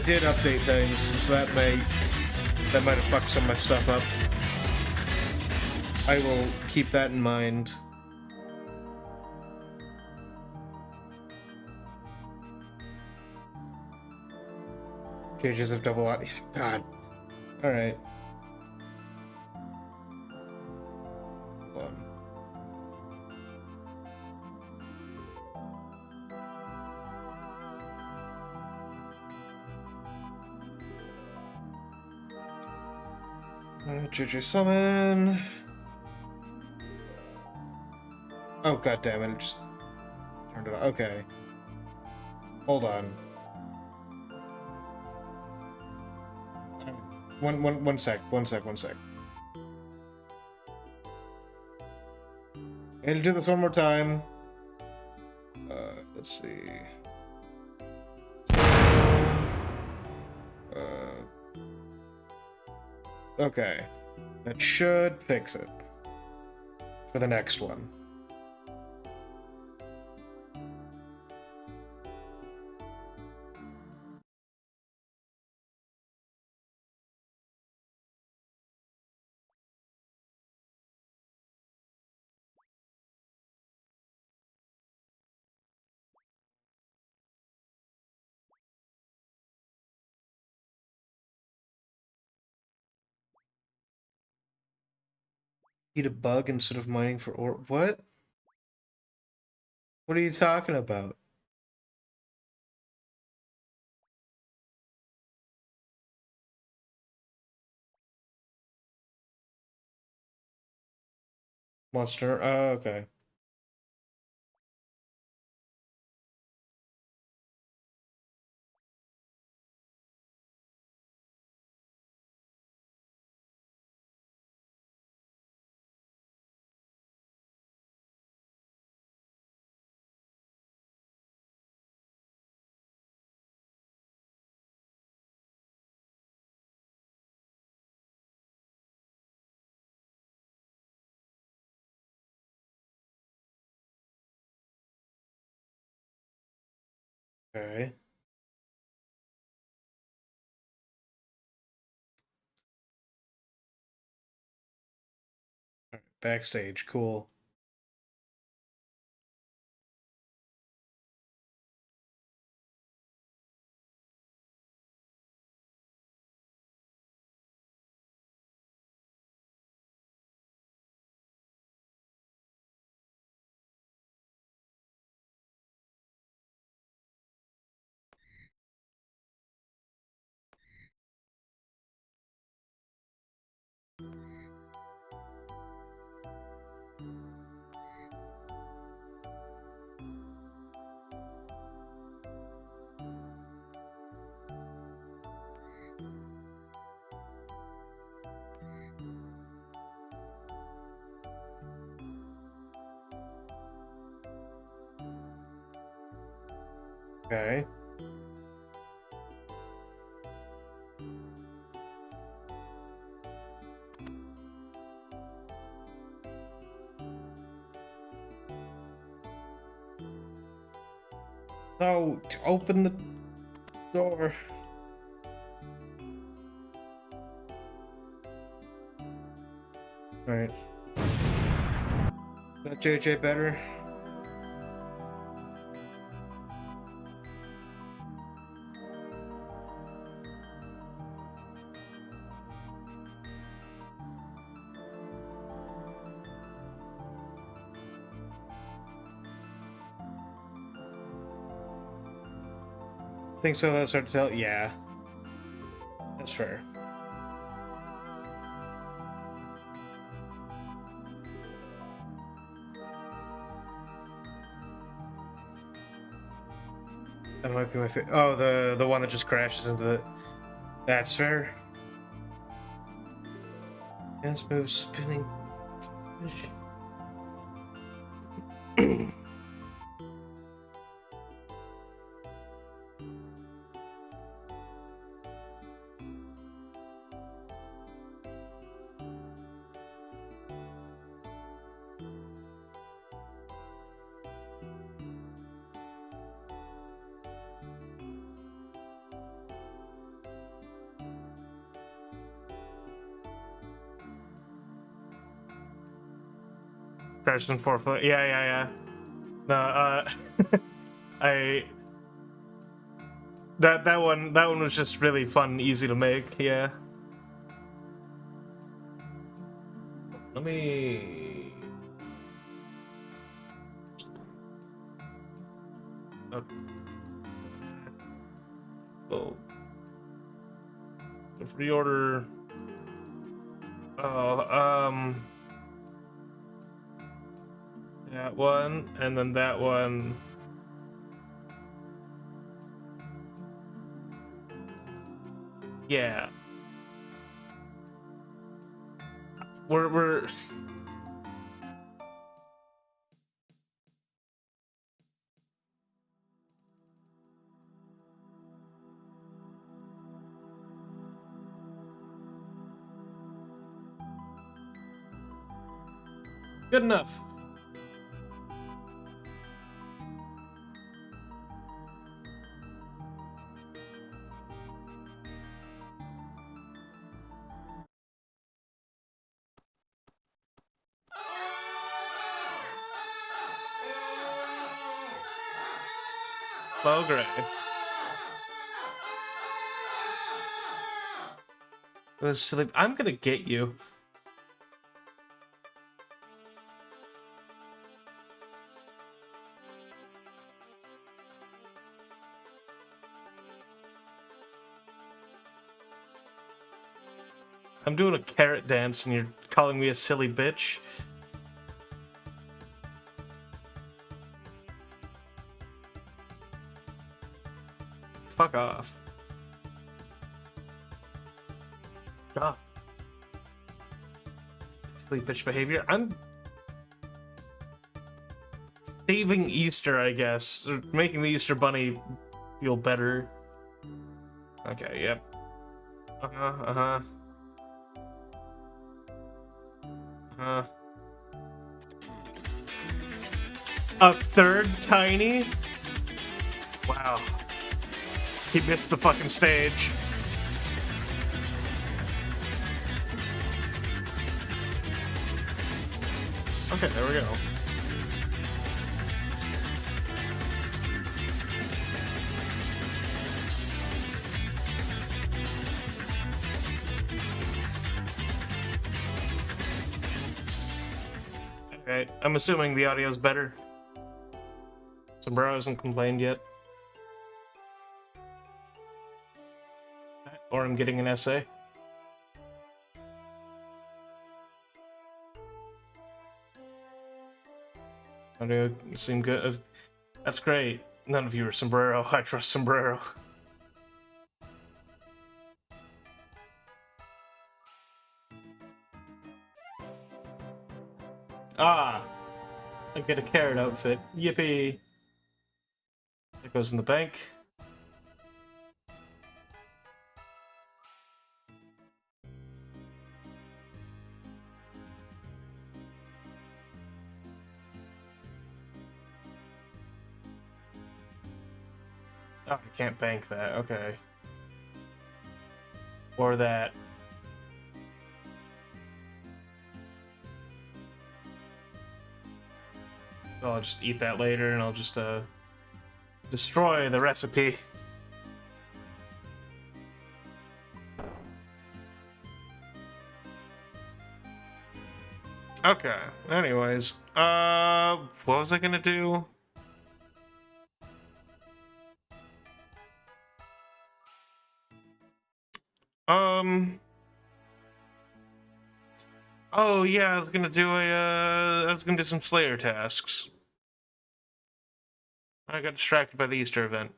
Did update things, so that might have fucked some of my stuff up. I will keep that in mind. JJ's have double audio. God. Alright. JJ summon. Oh god damn it! It just turned it on. Okay. Hold on. One sec. Gonna do this one more time. Let's see. Okay. That should fix it. For the next one. Eat a bug instead of mining for ore. What? What are you talking about? Monster. Oh, okay. Okay. Backstage. Cool. Okay. No, open the door. Alright. That JJ better? Think so, that's hard to tell. Yeah. That's fair. That might be my favorite. Oh, the one that just crashes into the. That's fair. Dance move spinning. Crashed in 4 foot. Yeah. No, I That one was just really fun and easy to make, yeah. Let me... Okay. Oh. Reorder... Oh, that one, and then that one. Yeah. We're... Good enough. Low gray. This silly... I'm gonna get you. I'm doing a carrot dance and you're calling me a silly bitch. Fuck off. God. Silly bitch behavior. I'm saving Easter, I guess. Or making the Easter Bunny feel better. Okay, yep. Uh-huh, uh-huh. Uh-huh. A third tiny? Wow. He missed the fucking stage. Okay, there we go. Alright, I'm assuming the audio's better. Sombrero hasn't complained yet. Or I'm getting an essay. Audio seem good. That's great. None of you are Sombrero. I trust Sombrero. Ah! I get a carrot outfit. Yippee! That goes in the bank. Oh, I can't bank that. Okay. Or that. I'll just eat that later and I'll just, destroy the recipe. Okay. Anyways, what was I gonna do? Oh yeah, I was gonna do some Slayer tasks. I got distracted by the Easter event.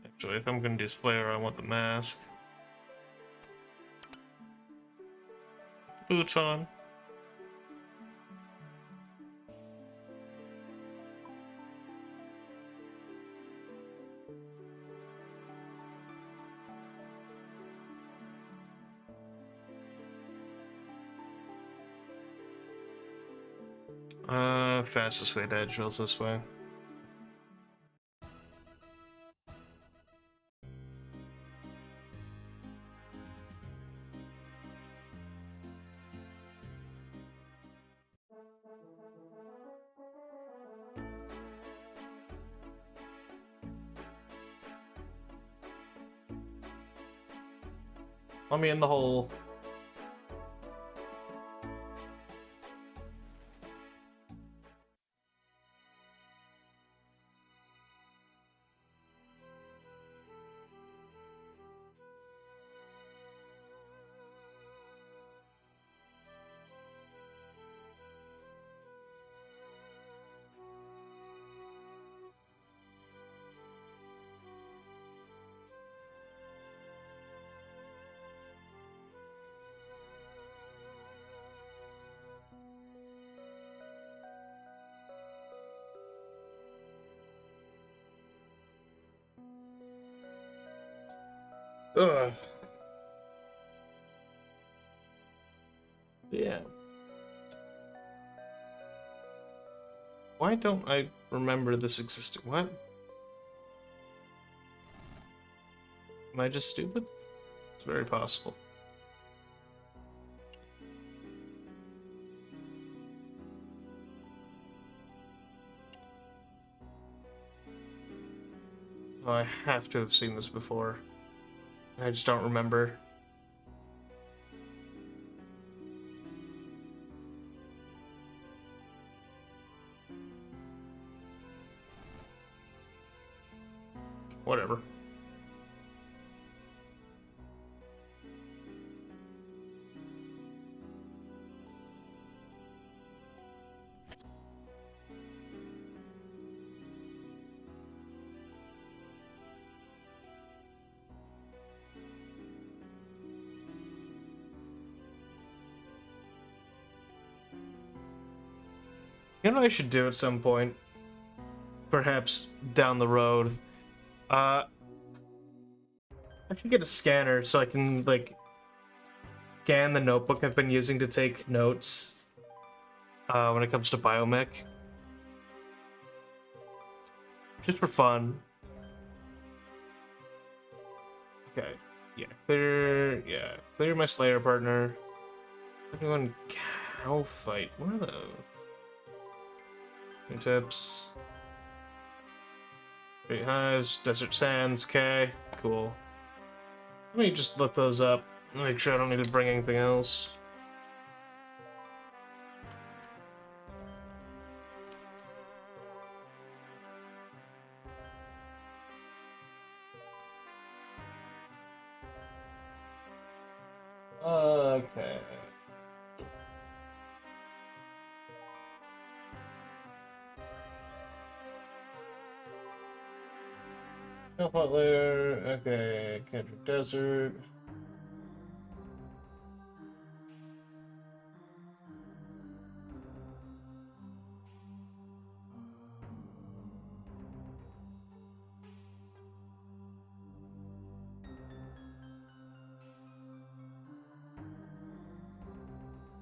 Actually, if I'm gonna do Slayer, I want the mask. Boots on. Fastest way to Edgeville's this way. Let me in the hole. Ugh. Yeah. Why don't I remember this existed? What? Am I just stupid? It's very possible. Oh, I have to have seen this before. I just don't remember. Whatever. You know what I should do at some point? Perhaps down the road. I should get a scanner so I can, like, scan the notebook I've been using to take notes when it comes to biomech. Just for fun. Okay. Yeah, clear my Slayer partner. Everyone cow fight. What are those? New tips. Great hives, desert sands, okay, cool. Let me just look those up. Make sure I don't need to bring anything else. Okay. Hot layer, okay, Kendrick Desert.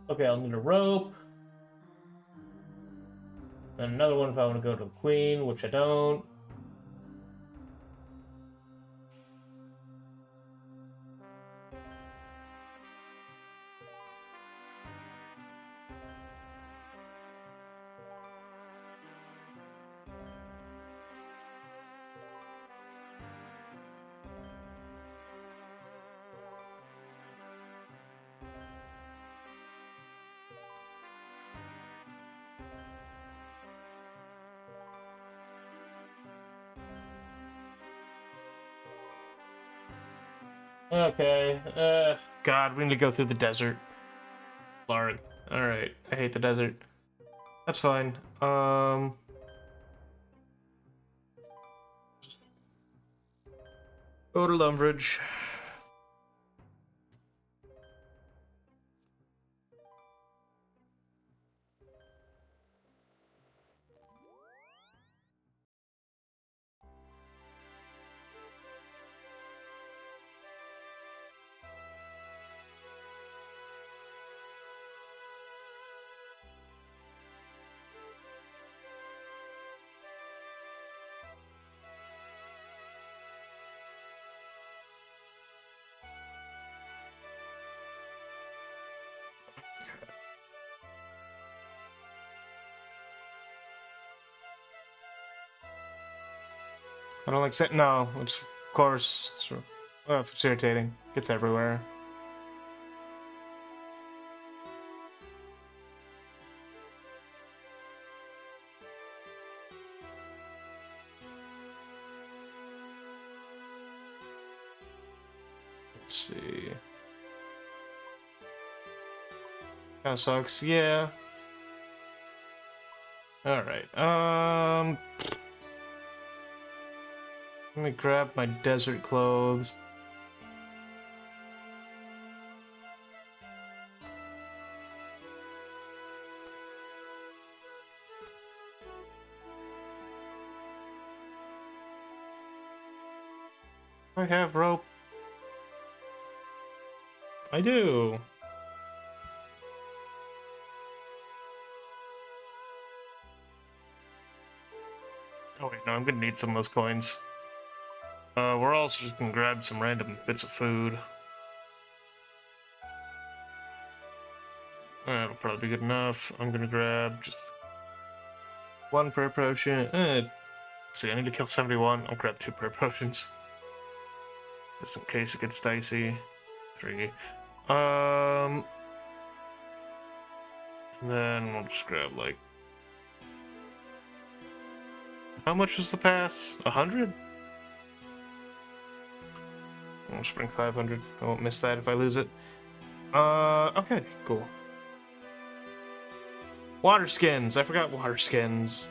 Okay, I'll need a rope. And another one if I want to go to the Queen, which I don't. Okay, God, we need to go through the desert. Larg. Alright, I hate the desert. That's fine. Go to Lumbridge. I don't like no, it's of course it's, well, if it's irritating. Gets everywhere. Let's see. Kinda sucks, yeah. Alright, let me grab my desert clothes. I have rope. I do. Oh wait, no, I'm gonna need some of those coins. We're also just gonna grab some random bits of food. That'll probably be good enough. I'm gonna grab just one prayer potion. See, I need to kill 71. I'll grab 2 prayer potions. Just in case it gets dicey. 3. And then we'll just grab, like... How much was the pass? 100? I'll just bring 500. I won't miss that if I lose it. Okay, cool. Water skins! I forgot water skins.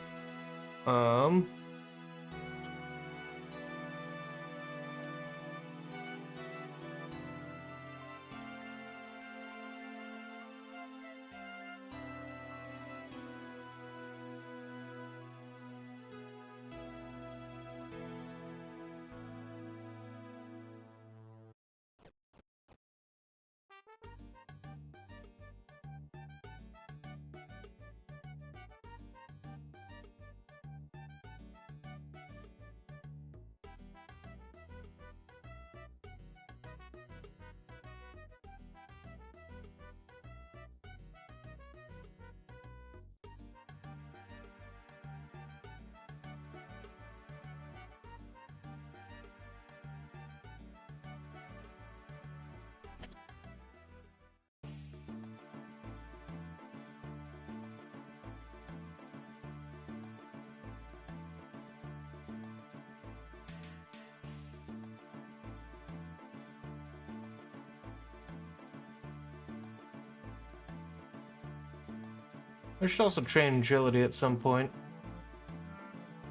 I should also train agility at some point.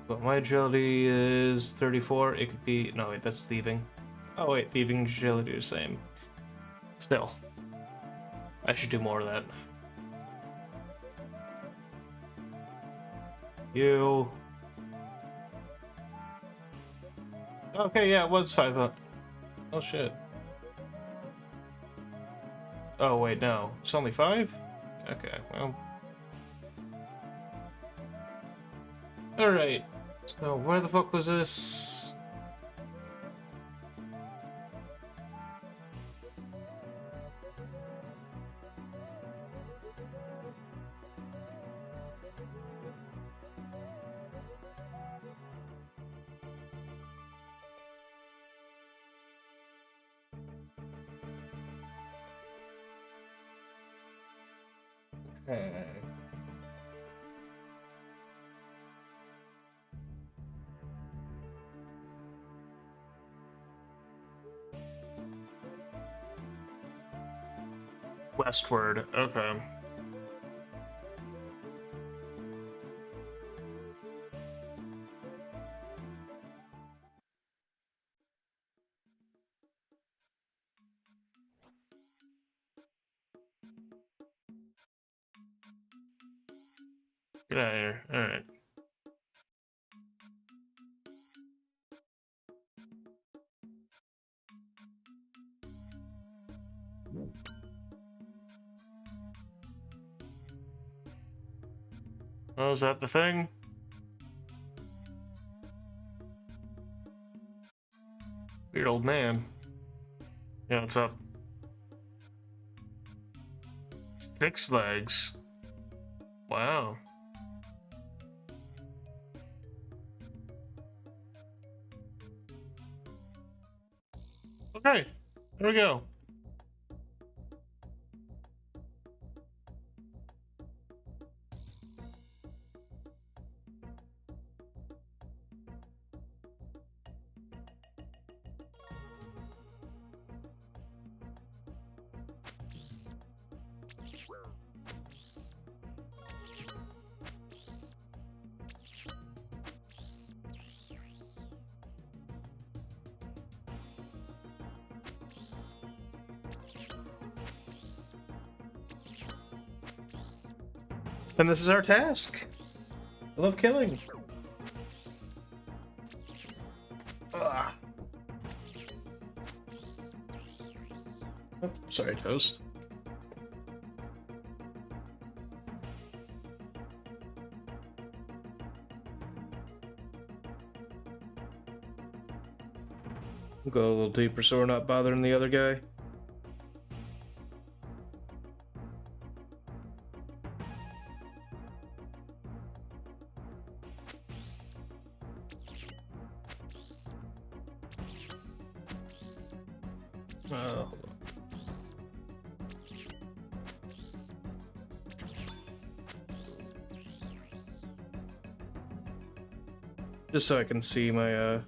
But my agility is 34. It could be... No, wait, that's thieving. Oh, wait, thieving and agility are the same. Still. I should do more of that. You... Okay, yeah, it was 500. Oh, shit. Oh, wait, no. It's only 5? Okay, well... Alright. So, where the fuck was this? Okay. Westward, okay. Get out of here. Alright. Oh, is that the thing? Weird old man. Yeah, what's up? 6 legs. Wow. Okay, there we go. And this is our task. I love killing. Ugh. Oh, sorry, Toast. We'll go a little deeper so we're not bothering the other guy. Hold on. Just so I can see my, how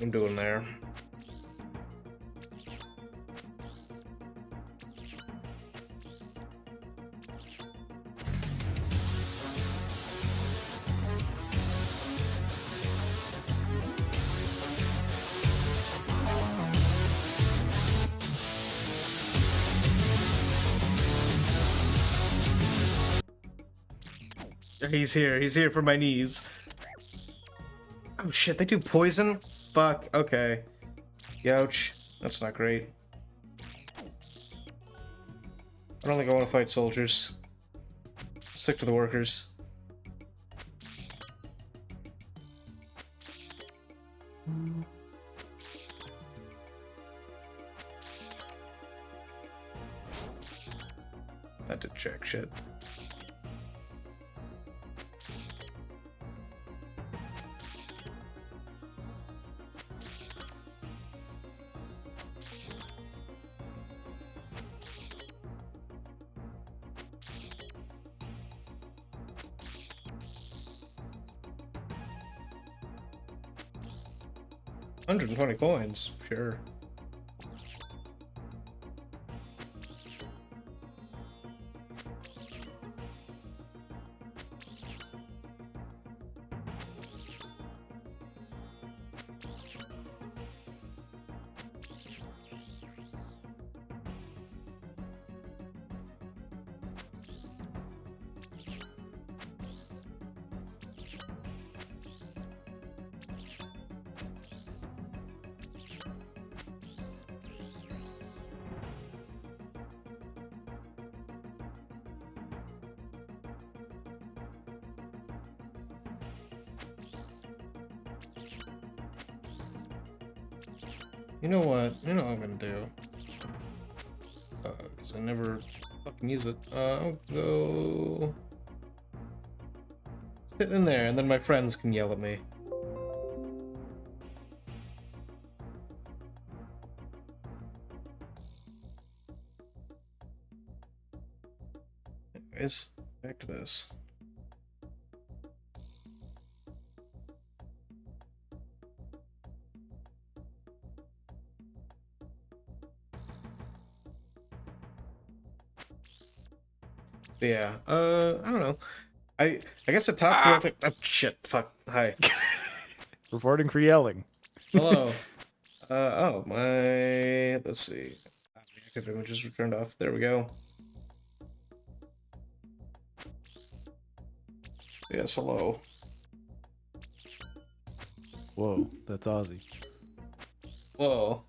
I'm doing there. He's here for my knees. Oh shit, they do poison? Fuck, okay. Ouch. That's not great. I don't think I want to fight soldiers. Stick to the workers. That did jack shit. $120 coins, sure. You know what? You know what I'm gonna do? Because I never fucking use it. I'll go... sit in there, and then my friends can yell at me. Anyways, back to this. Yeah, I don't know. I guess the top floor. Oh shit! Fuck. Hi. Reporting for yelling. Hello. Oh my. Let's see. Active images were turned off. There we go. Yes. Hello. Whoa, that's Ozzy. Whoa.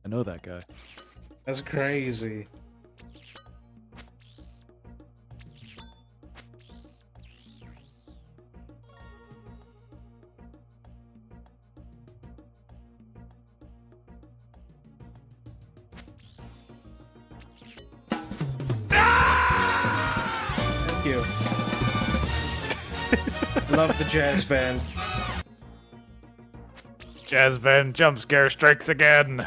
I know that guy. That's crazy. Thank you. Love the jazz band. Jazz band jump scare strikes again.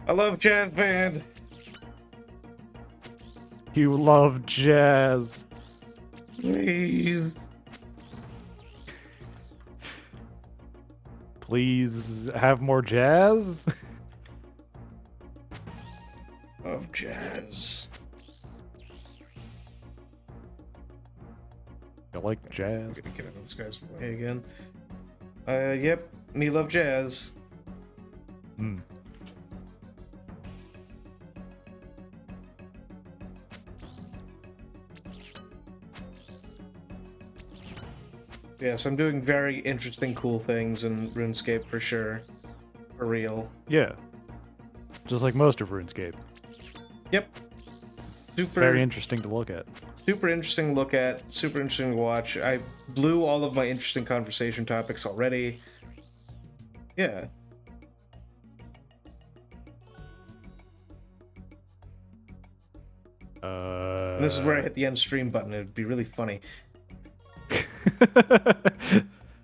I love jazz band. You love jazz. Please. Please have more jazz. Love jazz. I like I'm jazz. gonna get out of this guy's way again. Yep. Me love jazz. Hmm. Yes, I'm doing very interesting, cool things in RuneScape for sure. For real. Yeah. Just like most of RuneScape. Yep. It's very interesting to look at. Super interesting to look at, super interesting to watch. I blew all of my interesting conversation topics already. Yeah. And this is where I hit the end stream button. It'd be really funny.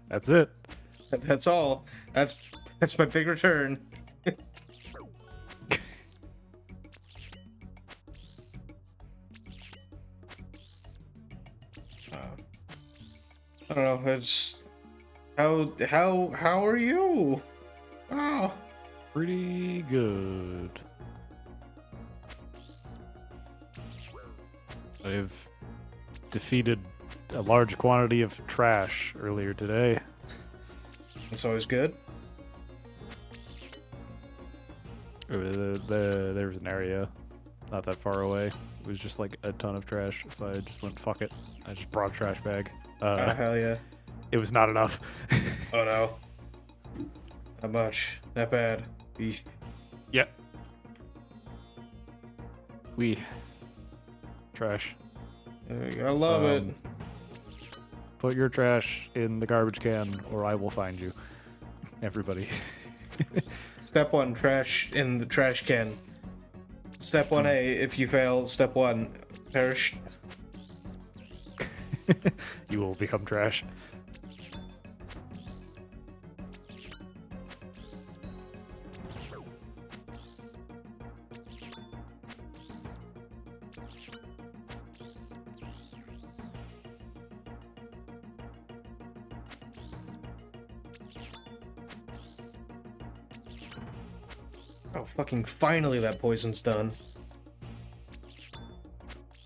That's it. That's all. That's my big return. I don't know. It's how are you? Oh, Pretty good. I've defeated a large quantity of trash earlier today. that's always good. There was an area not that far away. It was just like a ton of trash, so I just went, fuck it. I just brought a trash bag. Hell yeah. It was not enough. Oh no. Not much. Not bad. Eesh. Yep. Trash. I love it. Put your trash in the garbage can, or I will find you. Everybody. Step 1, trash in the trash can. Step 1A, if you fail, step 1, perish. You will become trash. Oh, fucking finally that poison's done.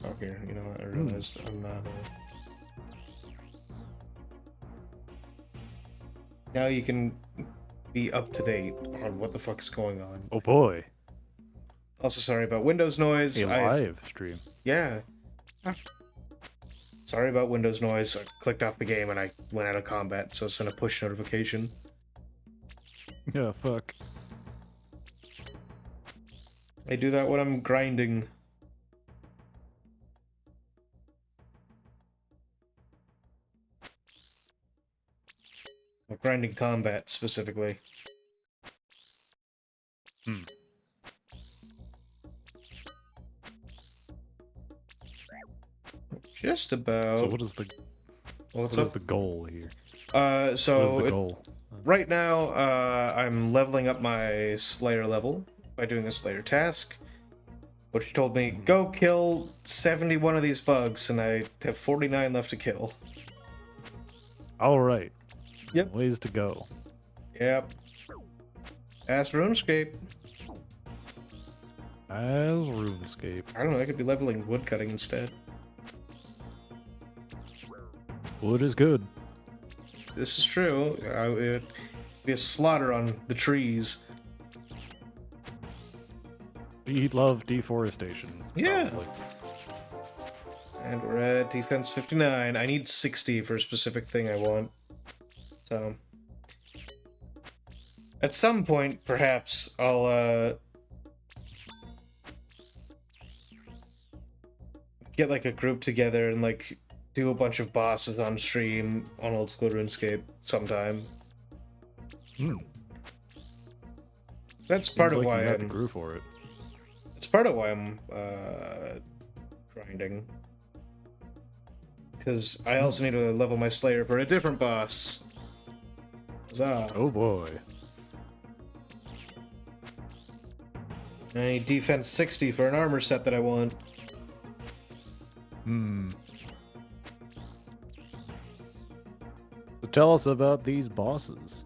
Oh, here, you know what, I realized I'm not... Now you can be up to date on what the fuck's going on. Oh boy. Also, sorry about Windows noise. A live stream. Yeah. Sorry about Windows noise. I clicked off the game and I went out of combat, so sent a push notification. Yeah, fuck. I do that when I'm grinding. Like grinding combat, specifically. Hmm. Just about. So what is the What's what up? is the goal here? So What is the goal? right now, I'm leveling up my Slayer level by doing a Slayer task, which told me, go kill 71 of these bugs, and I have 49 left to kill. All right. Yep. Ways to go. Yep. Ask RuneScape. As RuneScape. I don't know, I could be leveling woodcutting instead. Wood is good. This is true. It'd be a slaughter on the trees. We love deforestation. Yeah. Probably. And we're at defense 59. I need 60 for a specific thing I want. So... at some point, perhaps, I'll, get, like, a group together and, like, do a bunch of bosses on stream on Old School RuneScape sometime. Hmm. That's part Seems of like why you got the I'm... groove for it. It's part of why I'm, grinding. Because I also need to level my Slayer for a different boss. Huzzah. Oh boy. I need defense 60 for an armor set that I want. Hmm. So tell us about these bosses.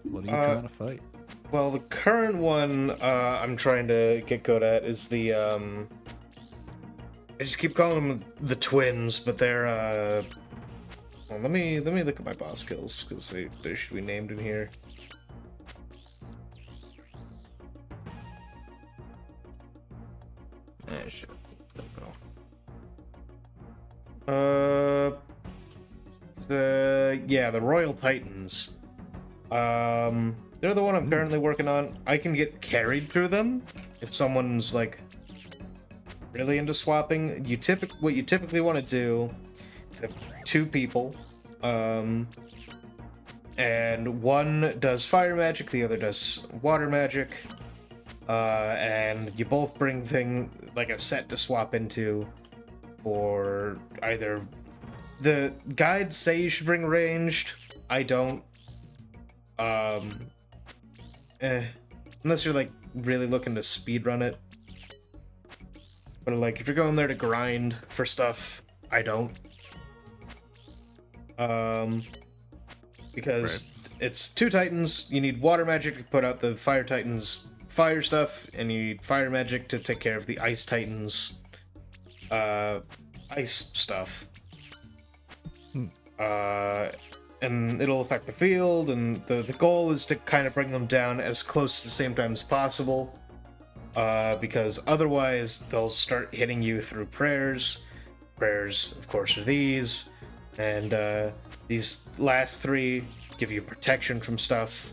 What are you trying to fight? Well, the current one I'm trying to get good at is the, I just keep calling them the twins, but they're, Well, let me look at my boss skills because they should be named in here. Shit. Yeah, the Royal Titans. They're the one I'm currently working on. I can get carried through them if someone's like really into swapping. What you typically want to do is have 2 people, and one does fire magic, the other does water magic, and you both bring like a set to swap into for either. The guides say you should bring ranged. I don't. Unless you're like really looking to speedrun it. But like if you're going there to grind for stuff, I don't. Because it's 2 titans, you need water magic to put out the fire titans fire stuff, and you need fire magic to take care of the ice titans ice stuff. And it'll affect the field, and the goal is to kind of bring them down as close to the same time as possible, because otherwise they'll start hitting you through prayers. Prayers, of course, are these, and these last 3 give you protection from stuff,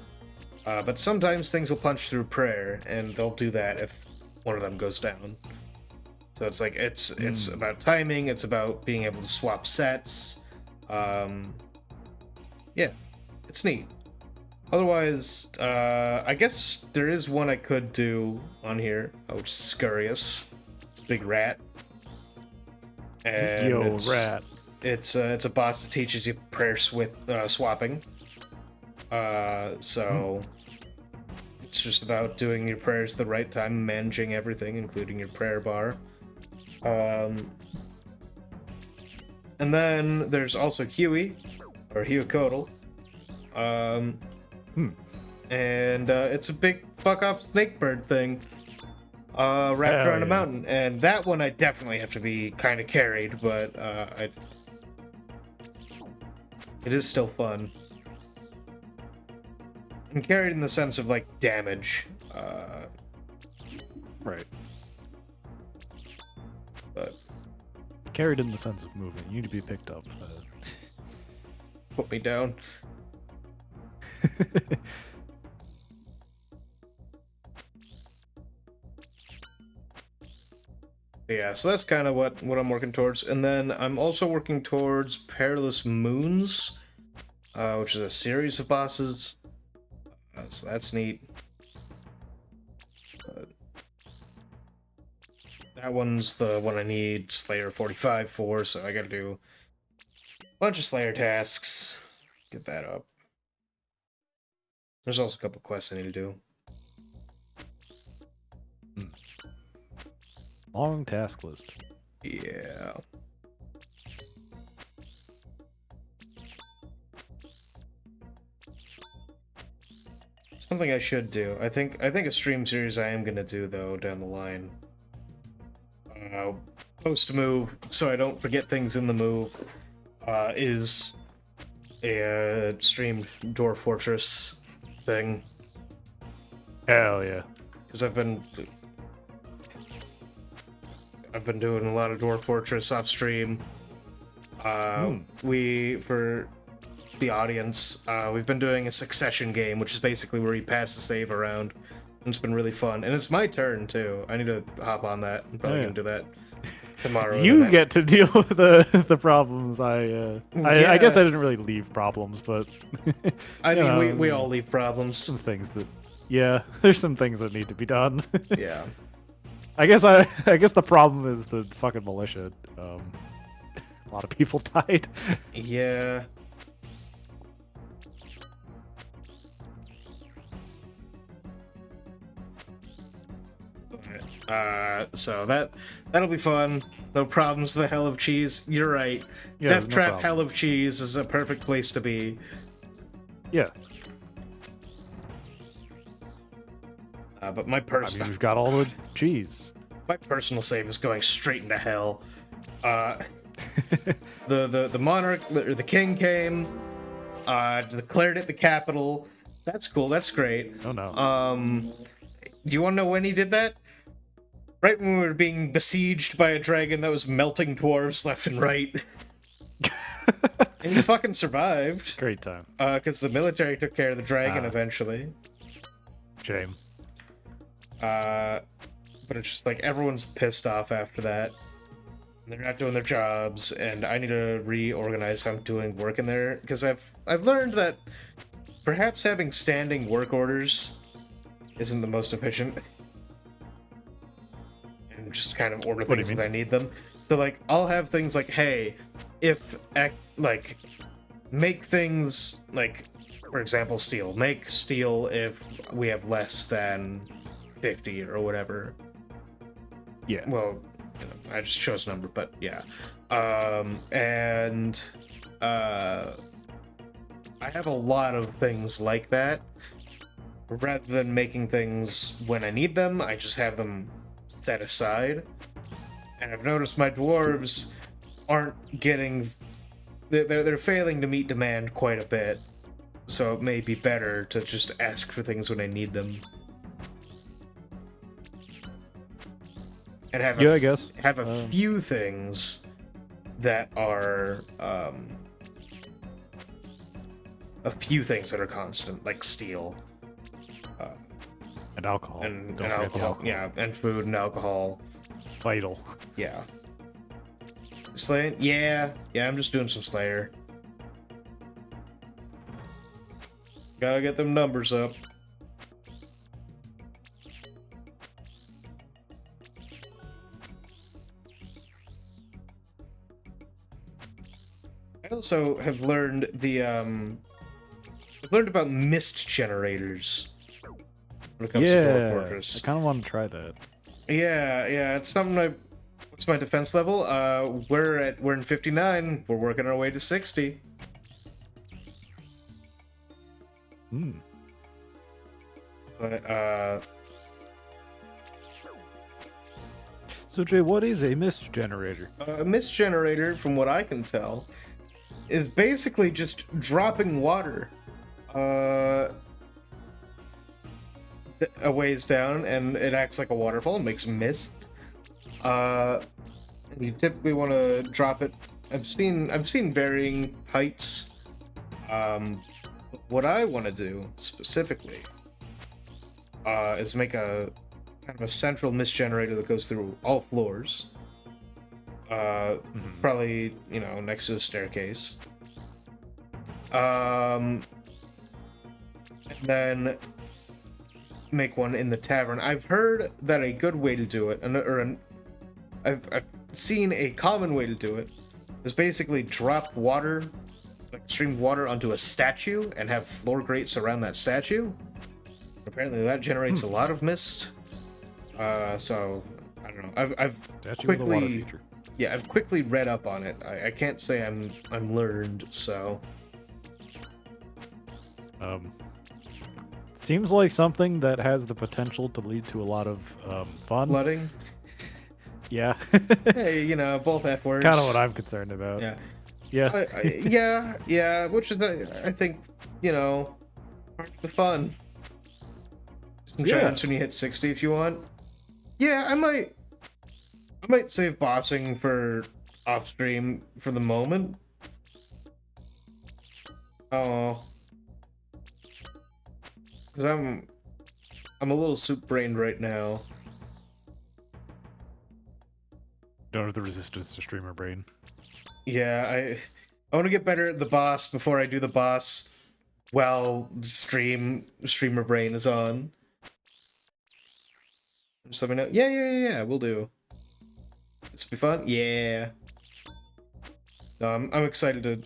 but sometimes things will punch through prayer, and they'll do that if one of them goes down. So it's like, it's about timing, it's about being able to swap sets. Yeah, it's neat. Otherwise, I guess there is one I could do on here. Oh, Scurious. It's a big rat. And rat. It's a boss that teaches you prayer swapping. So it's just about doing your prayers at the right time, managing everything, including your prayer bar. And then there's also Huey, or Huacodal. And it's a big fuck-off snake bird thing wrapped around a mountain. And that one I definitely have to be kind of carried, but it is still fun. And carried in the sense of, like, damage. Right. But carried in the sense of movement. You need to be picked up. Put me down. Yeah, so that's kind of what I'm working towards. And then I'm also working towards Perilous Moons, which is a series of bosses. So that's neat. That one's the one I need Slayer 45 for, so I gotta do a bunch of Slayer tasks. Get that up. There's also a couple quests I need to do. Long task list. Yeah. Something I should do. I think a stream series I am gonna do though down the line. Post move, so I don't forget things in the move. Is a streamed Dwarf Fortress thing. Hell yeah. Because I've been doing a lot of Dwarf Fortress off stream. We, for the audience, we've been doing a succession game, which is basically where you pass the save around. And it's been really fun. And it's my turn too. I need to hop on that. I'm probably gonna do that tomorrow. You get to deal with the problems. I guess I didn't really leave problems, but I mean, we all leave problems. Some things that, yeah, there's some things that need to be done. Yeah. I guess the problem is the fucking militia. A lot of people died. Yeah. So that'll be fun. No problems with the Hell of Cheese. You're right. Yeah, Death Trap Hell of Cheese is a perfect place to be. Yeah. But my personal... I mean, we've got all the cheese. My personal save is going straight into hell. the monarch or the king came, declared it the capital. That's cool. That's great. Oh no. Do you want to know when he did that? Right when we were being besieged by a dragon that was melting dwarves left and right. And he fucking survived. Great time. Because the military took care of the dragon eventually. Shame. But it's just like everyone's pissed off after that. They're not doing their jobs, and I need to reorganize how I'm doing work in there. Because I've learned that perhaps having standing work orders isn't the most efficient. And just kind of order things as I need them. So like I'll have things like, hey, like make things like, for example, steel. Make steel if we have less than 50 or whatever. Yeah. Well, you know, I just chose a number, but yeah. I have a lot of things like that. Rather than making things when I need them, I just have them set aside. And I've noticed my dwarves aren't getting... They're failing to meet demand quite a bit. So it may be better to just ask for things when I need them. And have I guess. Have a few things that are a few things that are constant, like steel. And alcohol. And Don't forget the alcohol. Yeah, and food and alcohol. Vital. Yeah. Slaying? Yeah, I'm just doing some Slayer. Gotta get them numbers up. I also have learned I've learned about mist generators when it comes to Dwarf Fortress. I kind of want to try that. Yeah, it's something what's my defense level? We're in 59. We're working our way to 60. Hmm. But So Jay, what is a mist generator? a mist generator, from what I can tell, is basically just dropping water a ways down, and it acts like a waterfall and makes mist. And you typically want to drop it. I've seen varying heights. What I want to do specifically is make a kind of a central mist generator that goes through all floors. Probably, you know, next to a staircase. And then make one in the tavern. I've heard that a good way to do it, I've seen a common way to do it, is basically drop water, like stream water onto a statue and have floor grates around that statue. Apparently that generates a lot of mist. So I don't know. I've Statue with a water quickly, feature. yeah, I've quickly read up on it. I can't say I'm learned, so. Seems like something that has the potential to lead to a lot of fun. Flooding? Yeah. Hey, you know, both F words. Kind of what I'm concerned about. Yeah. Yeah. Yeah, which is, I think, you know, part of the fun. Some chance when you hit 60 if you want. Yeah, I might save bossing for off stream for the moment. Oh. Because I'm a little soup brained right now. Don't have the resistance to streamer brain. Yeah, I want to get better at the boss before I do the boss while streamer brain is on. Just let me know. Yeah, we'll do. This will be fun. Yeah. No, I'm excited to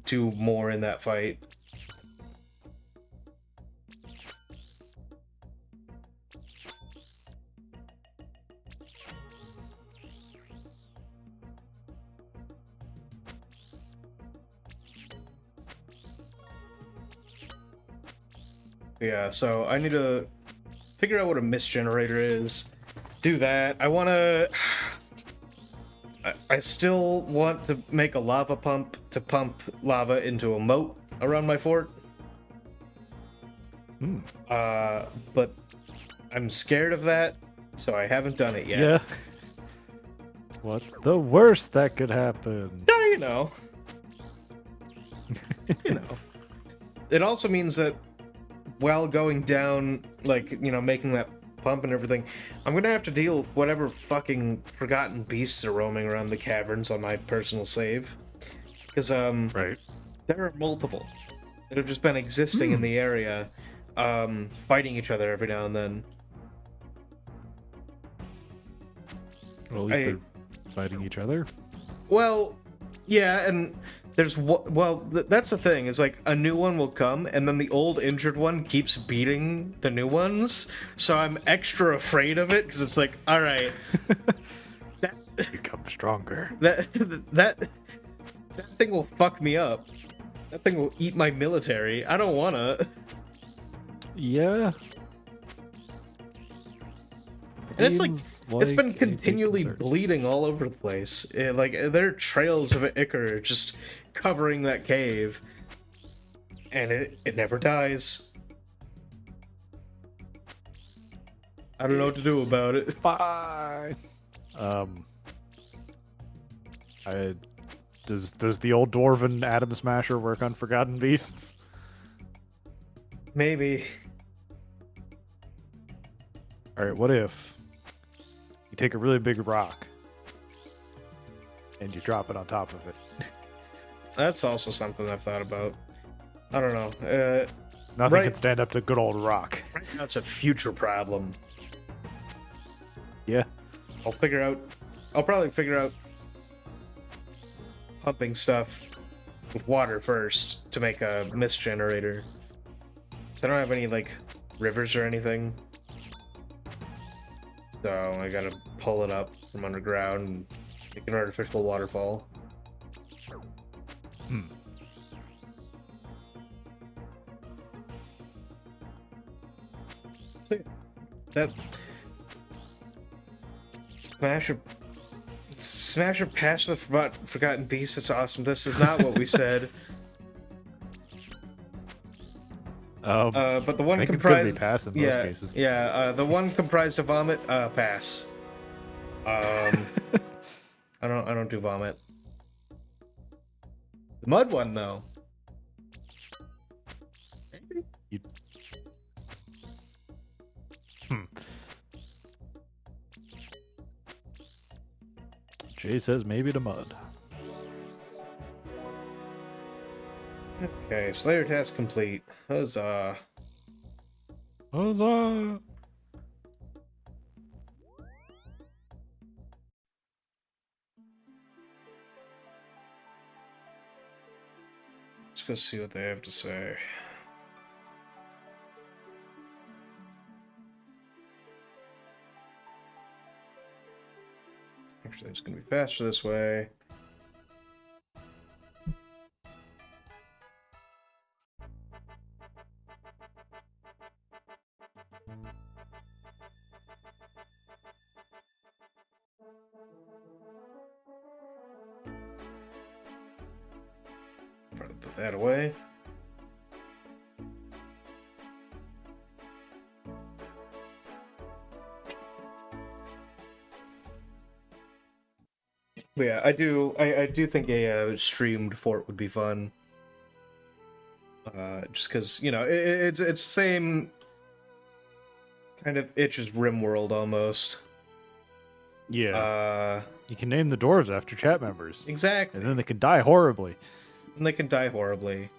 do more in that fight. Yeah, so I need to figure out what a mist generator is. Do that. I want to... I still want to make a lava pump to pump lava into a moat around my fort. But I'm scared of that, so I haven't done it yet. Yeah. What's the worst that could happen? Yeah, you know. You know. It also means that while going down, like, you know, making that pump and everything, I'm gonna have to deal with whatever fucking forgotten beasts are roaming around the caverns on my personal save. Because, Right. there are multiple that have just been existing in the area, fighting each other every now and then. Well, at least they're fighting each other. Well, yeah, and there's that's the thing. Is like a new one will come, and then the old injured one keeps beating the new ones. So I'm extra afraid of it because it's like, all right, Become stronger. that thing will fuck me up. That thing will eat my military. I don't wanna. Yeah. And it's like Seems it's been like a big continually concern. bleeding all over the place. Like there are trails of ichor just covering that cave, and it never dies. I don't know what to do about it. Fine. Does the old dwarven atom smasher work on forgotten beasts? Maybe. All right. What if you take a really big rock and you drop it on top of it? That's also something I've thought about. I don't know. Nothing Right. can stand up to good old rock. Right now it's a future problem. Yeah. I'll probably figure out pumping stuff with water first to make a mist generator. 'Cause I don't have any, like, rivers or anything. So I gotta pull it up from underground and make an artificial waterfall. So, yeah, that Smasher patch the forgotten beast. That's awesome. This is not what we said. But the one I think it's gonna be comprised, pass in most yeah, cases. yeah, the one comprised of vomit, pass. I don't do vomit. The mud one though. Jay says maybe the mud. Okay, Slayer task complete. Huzzah! Huzzah! Let's go see what they have to say. Actually, it's gonna be faster this way. Probably put that away. But yeah, I do think a streamed fort would be fun. Just because, you know, it's the same kind of Itch's RimWorld almost. Yeah. You can name the dwarves after chat members. Exactly. And then they can die horribly. And they can die horribly.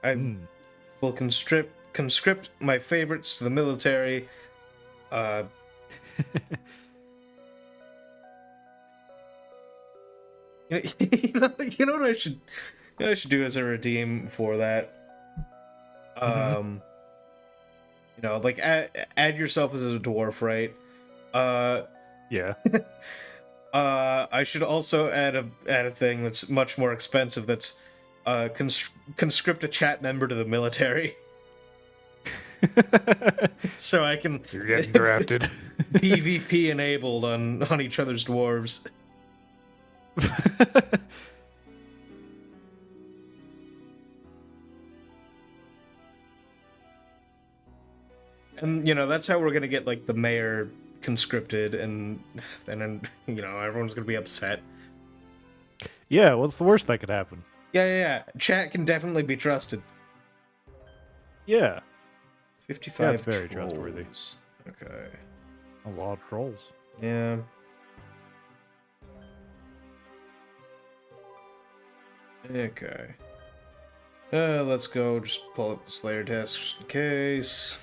I will conscript my favorites to the military. You know what I should do as a redeem for that. You know, like add yourself as a dwarf, right? Yeah. I should also add a thing that's much more expensive. That's conscript a chat member to the military, so I can You're getting drafted. PvP enabled on each other's dwarves. And, that's how we're gonna get, like, the mayor conscripted, and then, everyone's gonna be upset. Yeah, what's the worst that could happen? Yeah. Chat can definitely be trusted. Yeah. 55 Yeah, it's very trolls. trustworthy. Okay. A lot of trolls. Yeah. Okay. Let's go just pull up the Slayer test just in case.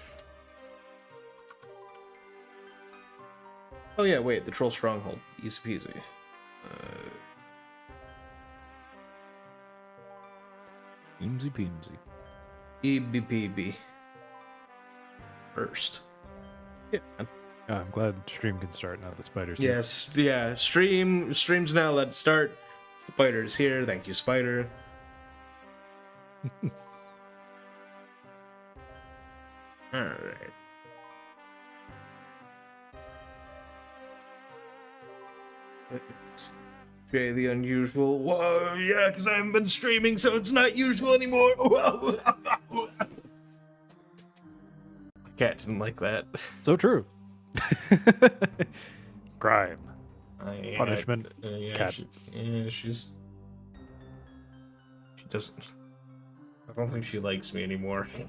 Oh yeah, wait, the Troll Stronghold. Easy peasy. Eamsy peamsy. EBPB. First. Yeah. Oh, I'm glad stream can start now that the spiders. Yes, yeah. Streams now. Let's start. Spider's here. Thank you, Spider. All right. It's Jay the Unusual. Whoa, yeah, because I haven't been streaming, so it's not usual anymore. Whoa. Cat didn't like that. So true. Crime. Yeah, Punishment. Yeah, Cat. She doesn't. I don't think she likes me anymore. Okay.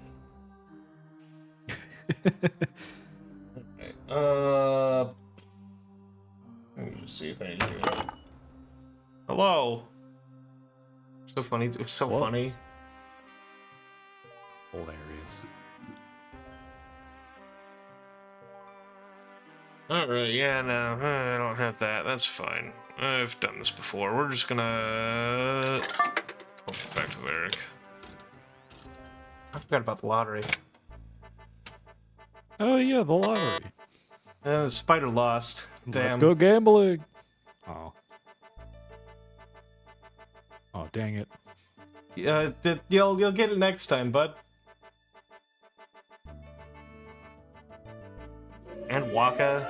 Let me just see if I need to. Hello. So funny. It's so What? funny. Hilarious. Alright, yeah, no, I don't have that. That's fine. I've done this before. We're just gonna... Oh, back to Eric. I forgot about the lottery. Oh yeah, the lottery. The spider lost. Damn. Let's go gambling. Oh. Oh, dang it. You'll get it next time, bud. And Waka.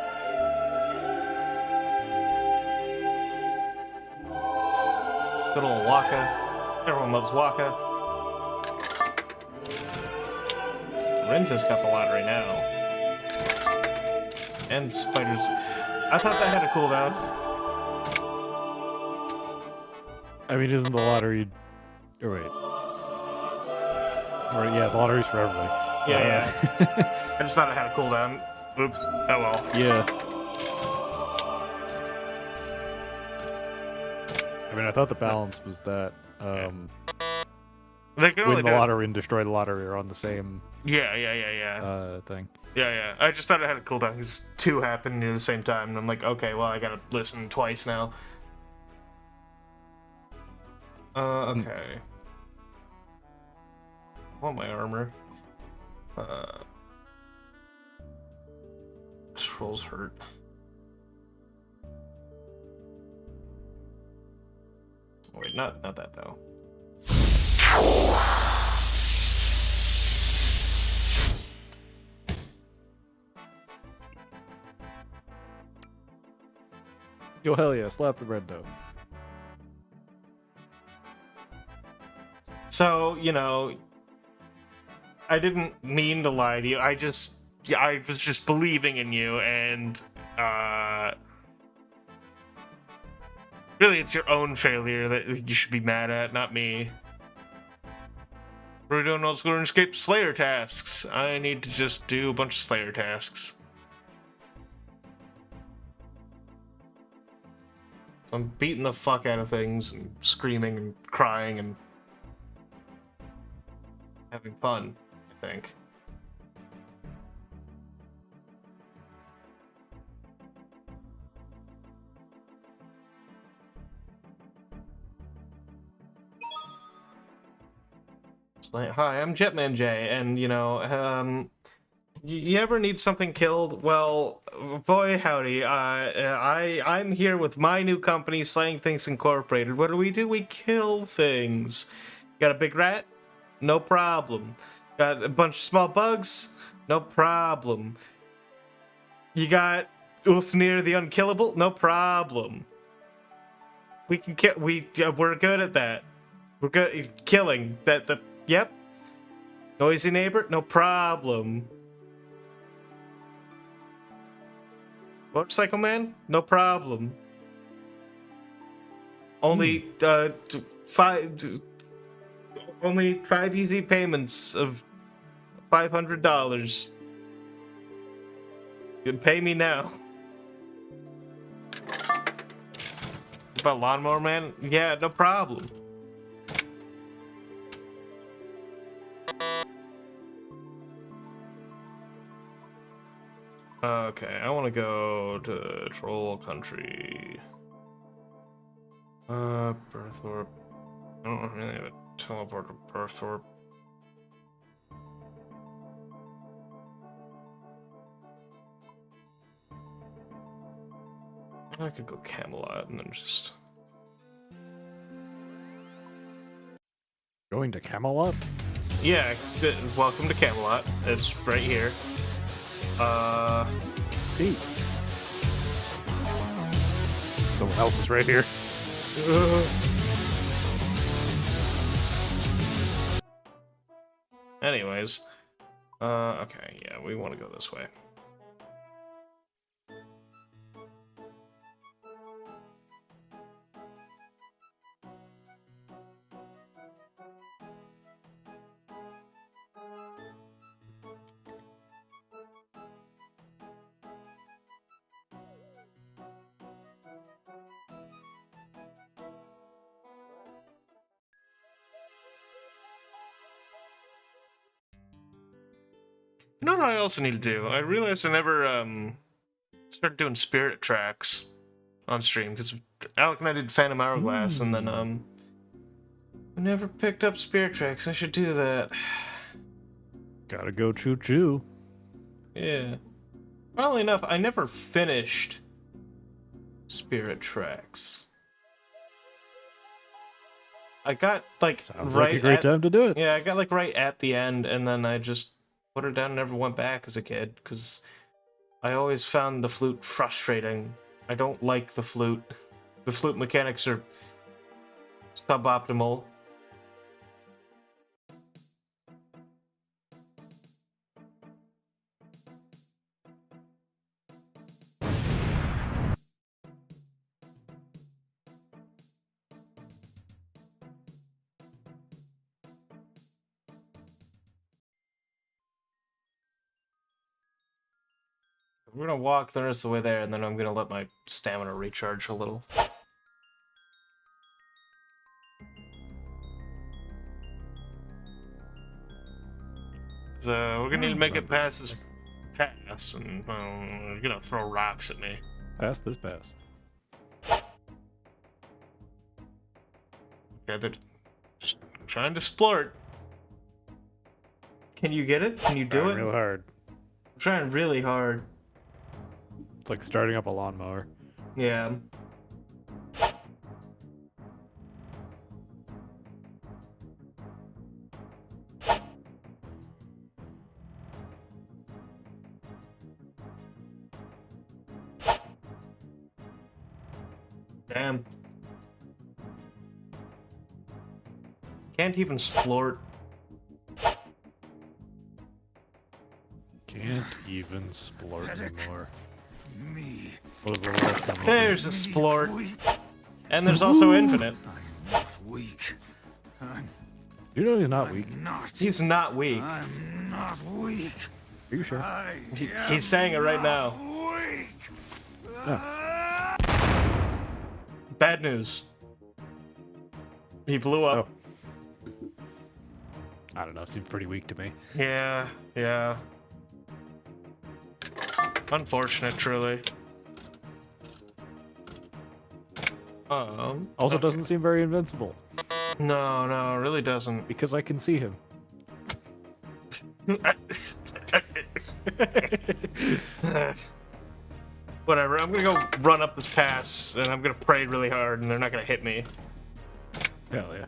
Good old Waka. Everyone loves Waka. Renza's got the lottery now. And spiders. I thought that had a cooldown. I mean, isn't the lottery... Or wait. Or, yeah, the lottery's for everybody. Yeah. I just thought it had a cooldown. Oops. Oh well. Yeah. I mean, I thought the balance was that They can only win the do it- lottery and destroy the lottery are on the same Yeah. thing. Yeah. I just thought it had a cooldown because 2 happened near the same time, and I'm like, okay, well, I gotta listen twice now. Okay. I want my armor. Trolls hurt. Wait, not that though. Yo, hell yeah, slap the red dough. So, I didn't mean to lie to you. I was just believing in you, and really, it's your own failure that you should be mad at, not me. We're doing old school RuneScape Slayer tasks. I need to just do a bunch of Slayer tasks. So I'm beating the fuck out of things and screaming and crying and having fun, I think. Hi, I'm Jetman J, and you ever need something killed? Well, boy howdy, I'm here with my new company, Slaying Things Incorporated. What do? We kill things. Got a big rat? No problem. Got a bunch of small bugs? No problem. You got Ulfnir the Unkillable? No problem. We can kill. We're good at that. We're good at killing. Yep. Noisy neighbor, no problem. Motorcycle man, no problem. Only only 5 easy payments of $500. You can pay me now. About lawnmower man? Yeah, no problem. Okay, I want to go to Troll Country. Berthorpe. I don't really have a teleport to Berthorpe. I could go Camelot and then just... Going to Camelot? Yeah, welcome to Camelot. It's right here. Pete. Someone else is right here. Anyways. Okay, yeah, we want to go this way. You know what I also need to do? I realized I never started doing spirit tracks on stream because Alec and I did Phantom Hourglass and then I never picked up spirit tracks. I should do that. Gotta go choo choo. Yeah. Funnily enough, I never finished spirit tracks. I got like Sounds right like a great time to do it. Yeah, I got like right at the end, and then I just put her down and never went back as a kid because I always found the flute frustrating. I don't like the flute. The flute mechanics are suboptimal. We're gonna walk the rest of the way there, and then I'm gonna let my stamina recharge a little. So we're gonna need to make it past this pass, and you're gonna throw rocks at me. Pass this pass. Okay, they're just trying to splurt. Can you get it? Can you do it? Real hard. I'm trying really hard. It's like starting up a lawnmower. Yeah. Damn. Can't even splort. Can't even splurt anymore. Me. What was the last one? There's a splort. And there's also infinite. I'm not weak. You know he's not weak. Not. He's not weak. I'm not weak. Are you sure? He's saying it right now. Weak. Bad news. He blew up. Oh. I don't know. Seemed pretty weak to me. Yeah, yeah. Unfortunate, truly. Also doesn't seem very invincible. No, it really doesn't. Because I can see him. Whatever, I'm gonna go run up this pass, and I'm gonna pray really hard, and they're not gonna hit me. Hell yeah.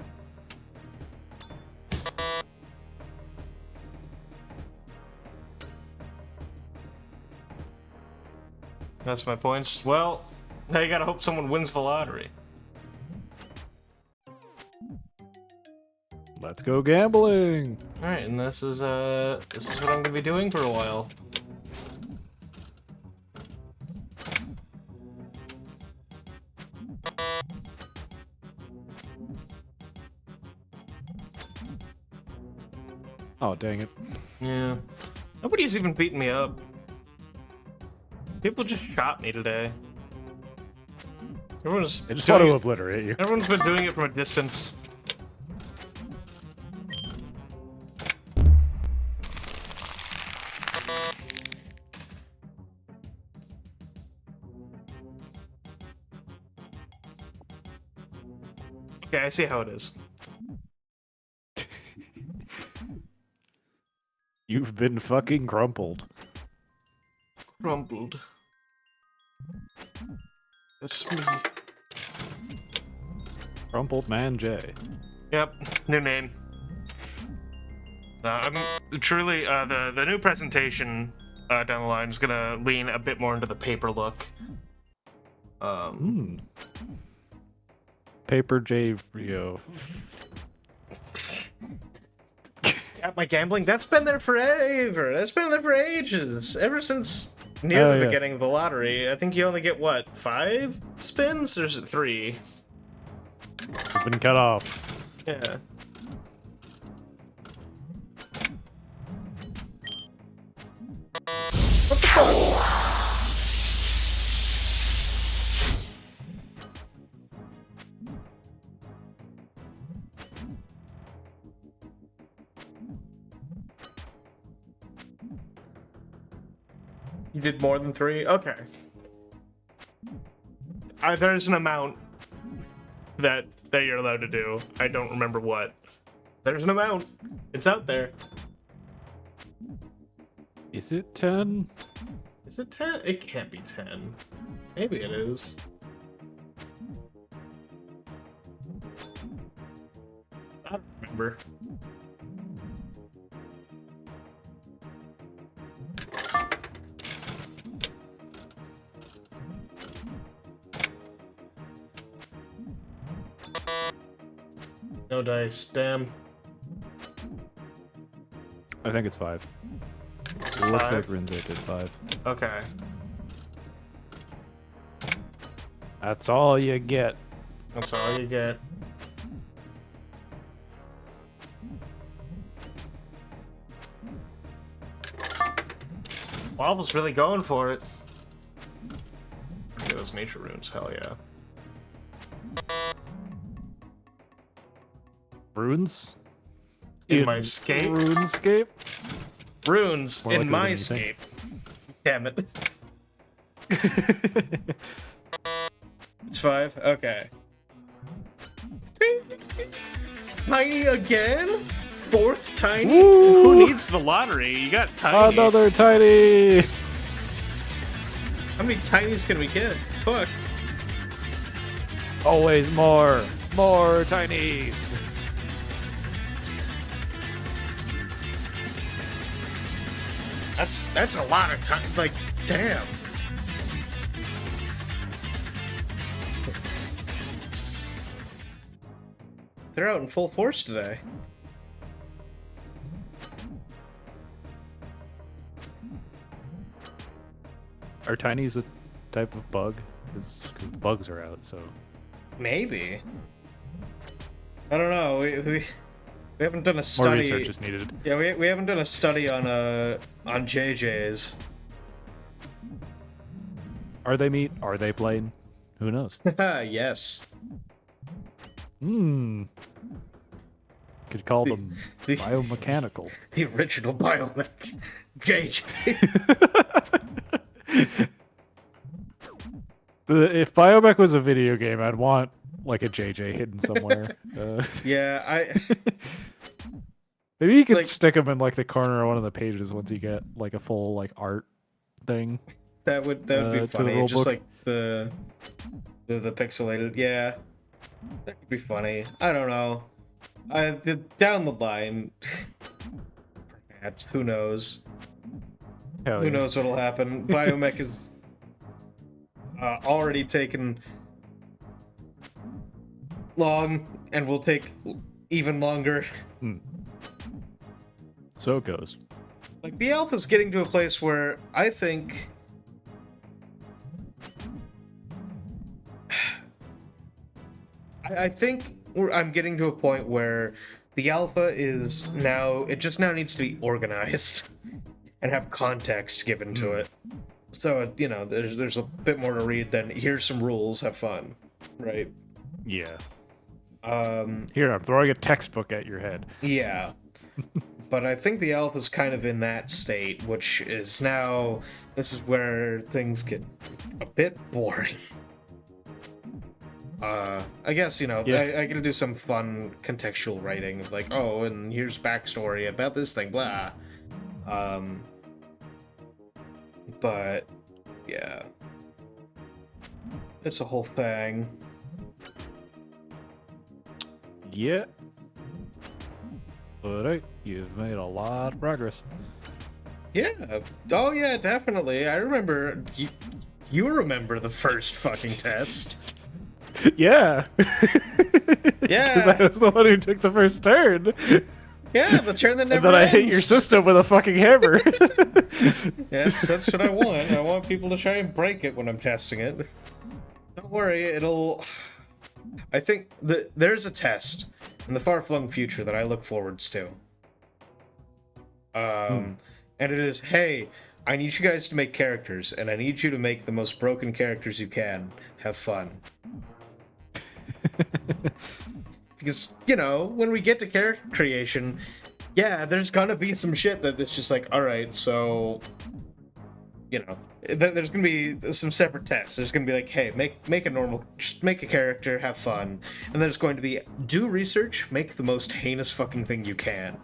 That's my points. Well, now you gotta hope someone wins the lottery. Let's go gambling. All right, and this is what I'm gonna be doing for a while. Oh, dang it. Yeah. Nobody's even beating me up. People just shot me today. Everyone's I just doing want to it- obliterate you. Everyone's been doing it from a distance. Okay, I see how it is. You've been fucking crumpled. Crumbled. That's me. Crumpled Man J. Yep, new name. I'm truly the new presentation down the line is gonna lean a bit more into the paper look. Paper J Rio. At my gambling, that's been there forever. That's been there for ages. Ever since near the beginning of the lottery. I think you only get what, 5 spins, or is it 3? You've been cut off. Yeah. What the fuck? You did more than 3? Okay. There's an amount that you're allowed to do. I don't remember what. There's an amount. It's out there. Is it 10? Is it 10? It can't be 10. Maybe it is. I don't remember. No dice, damn. I think it's 5. Is It looks 5? like Rinzo did 5. Okay. That's all you get. That's all you get. Wobble's really going for it. Look at those nature runes, hell yeah. Runes? In my scape? RuneScape? Runes More in likely my than you think. scape. Damn it. It's 5? Okay. Tiny again? 4th tiny? Woo! Who needs the lottery? You got tiny. Another tiny! How many tinies can we get? Fuck. Always more! More tinies! That's a lot of time. Like, damn. They're out in full force today. Are tinies a type of bug? Because the bugs are out, so... Maybe. I don't know. We haven't done a More study. research is needed. Yeah, we haven't done a study on JJs. Are they meat? Are they plain? Who knows? Yes. Could call them the- biomechanical. The original biomech. JJ. If Biomech was a video game, I'd want like a JJ hidden somewhere. Yeah, Maybe you could Like- stick them in like the corner of one of the pages once you get like a full like art thing. that would be to the funny. rule Just book. like the pixelated. Yeah, that could be funny. I don't know. Down the line, perhaps. Who knows? Hell Who yeah. knows what'll happen? Biomech is already taken long and will take even longer. So it goes. Like, the alpha's getting to a place where I think... I think I'm getting to a point where the alpha is now... It just now needs to be organized and have context given to it. So, you know, there's a bit more to read than, here's some rules, have fun. Right? Yeah. Here, I'm throwing a textbook at your head. Yeah. But I think the alpha's kind of in that state, which is now... This is where things get a bit boring. I guess, you know, Yeah. I gotta do some fun contextual writing of like, oh, and here's backstory about this thing, blah. But, yeah. It's a whole thing. Yeah. But hey, you've made a lot of progress. Yeah. Oh, yeah, definitely. I remember... You remember the first fucking test. Yeah. Yeah. Because I was the one who took the first turn. Yeah, the turn that And never then I ends. hit your system with a fucking hammer. Yes, that's what I want. I want people to try and break it when I'm testing it. Don't worry, it'll... I think there's a test in the far-flung future that I look forwards to. And it is, hey, I need you guys to make characters, and I need you to make the most broken characters you can. Have fun. Because, you know, when we get to character creation, yeah, there's gonna be some shit that it's just like, alright, so... You know, there's gonna be some separate tests. There's gonna be like, hey, make a normal... Just make a character, have fun. And there's going to be, do research, make the most heinous fucking thing you can.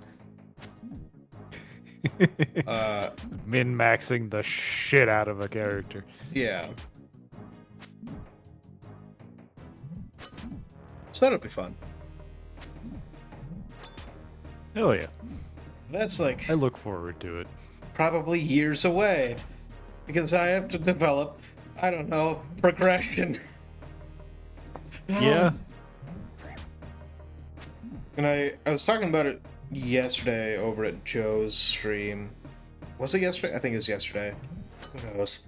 Min-maxing the shit out of a character. Yeah. So that'll be fun. Hell yeah. That's like... I look forward to it. probably years away. Because I have to develop, I don't know, progression. Yeah. And I was talking about it yesterday over at Joe's stream. Was it yesterday? I think it was yesterday. Who knows?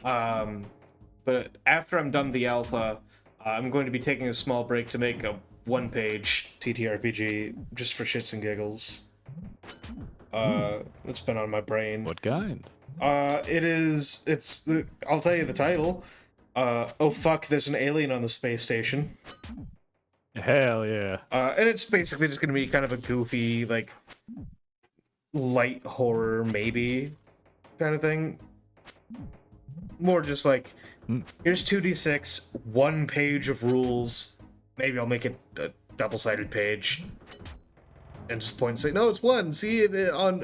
But after I'm done the alpha, I'm going to be taking a small break to make a one-page TTRPG just for shits and giggles. It's been on my brain. What kind? I'll tell you the title. Oh fuck, there's an alien on the space station. Hell yeah. And it's basically just gonna be kind of a goofy, like, light horror, maybe, kind of thing. More just like, here's 2d6, 1 page of rules. Maybe I'll make it a double-sided page. And just point and say, no, it's 1. See it on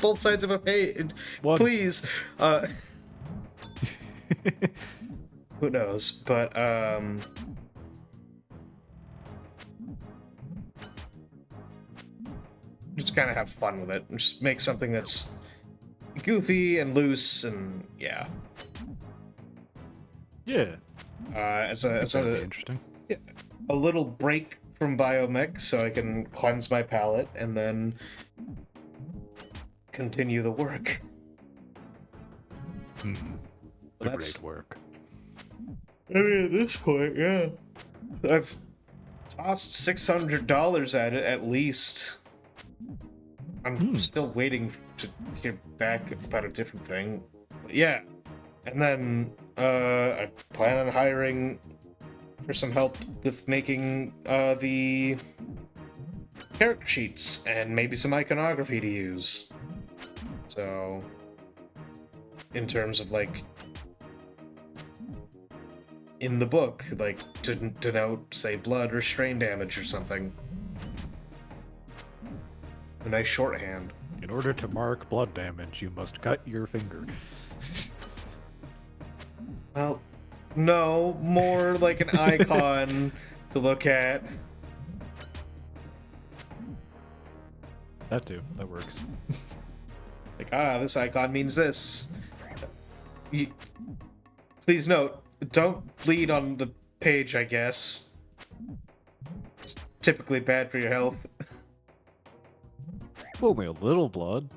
both sides of a page. One. Please. Who knows? But, just kind of have fun with it. And just make something that's goofy and loose and, yeah. Yeah. As That'd be a interesting. little break from biomech so I can cleanse my palate and then continue the work. The That's- great work. I mean, at this point, yeah. I've tossed $600 at it at least. I'm still waiting to hear back about a different thing. But yeah. And then I plan on hiring for some help with making the character sheets and maybe some iconography to use. So, in terms of like in the book, like to denote, say, blood or strain damage or something. A nice shorthand. In order to mark blood damage, you must cut your finger. Well, no, more like an icon to look at. That too. That works. Like, this icon means this. Please note, don't bleed on the page, I guess. It's typically bad for your health. It's only a little blood.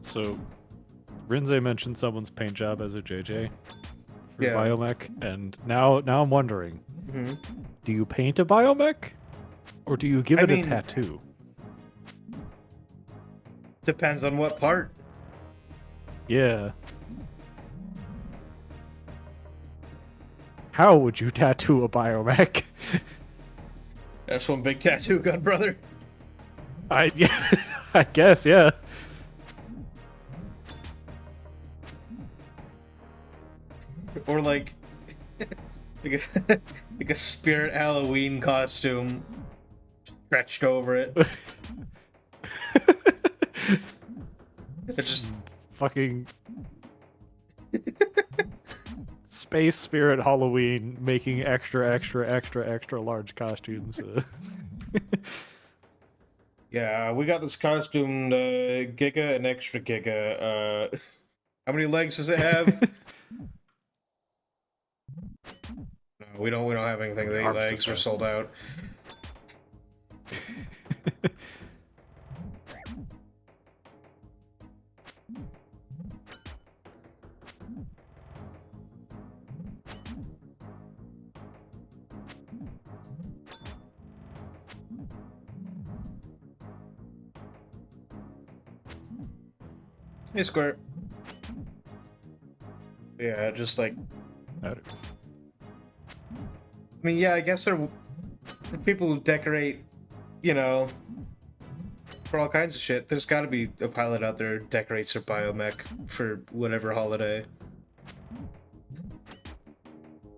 So, Rinze mentioned someone's paint job as a JJ for Yeah. biomech, and now I'm wondering, Mhm. do you paint a biomech, or do you give I it mean- a tattoo? Depends on what part. Yeah. How would you tattoo a biomech? That's one big tattoo gun, brother. Yeah, I guess, yeah. Or like, like a spirit Halloween costume stretched over it. It's just Fucking Space Spirit Halloween making extra large costumes. yeah. We got this costume, Giga and Extra Giga. How many legs does it have? No, we don't have anything with 8 Arms legs. does We're have. sold out. Hey, Squirt. Yeah, just like, I mean, yeah, I guess they're people who decorate, you know, for all kinds of shit. There's got to be a pilot out there who decorates their biomech for whatever holiday.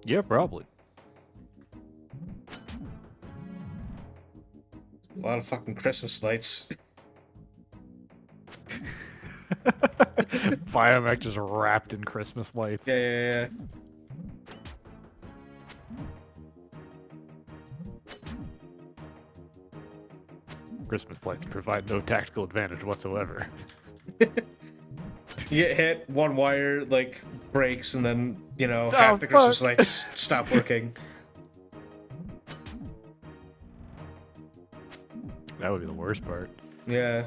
Yeah, probably. A lot of fucking Christmas lights. Biomech just wrapped in Christmas lights. Yeah. Christmas lights provide no tactical advantage whatsoever. You get hit, one wire, like, breaks, and then, you know, half the Christmas fuck. lights stop working. That would be the worst part. Yeah.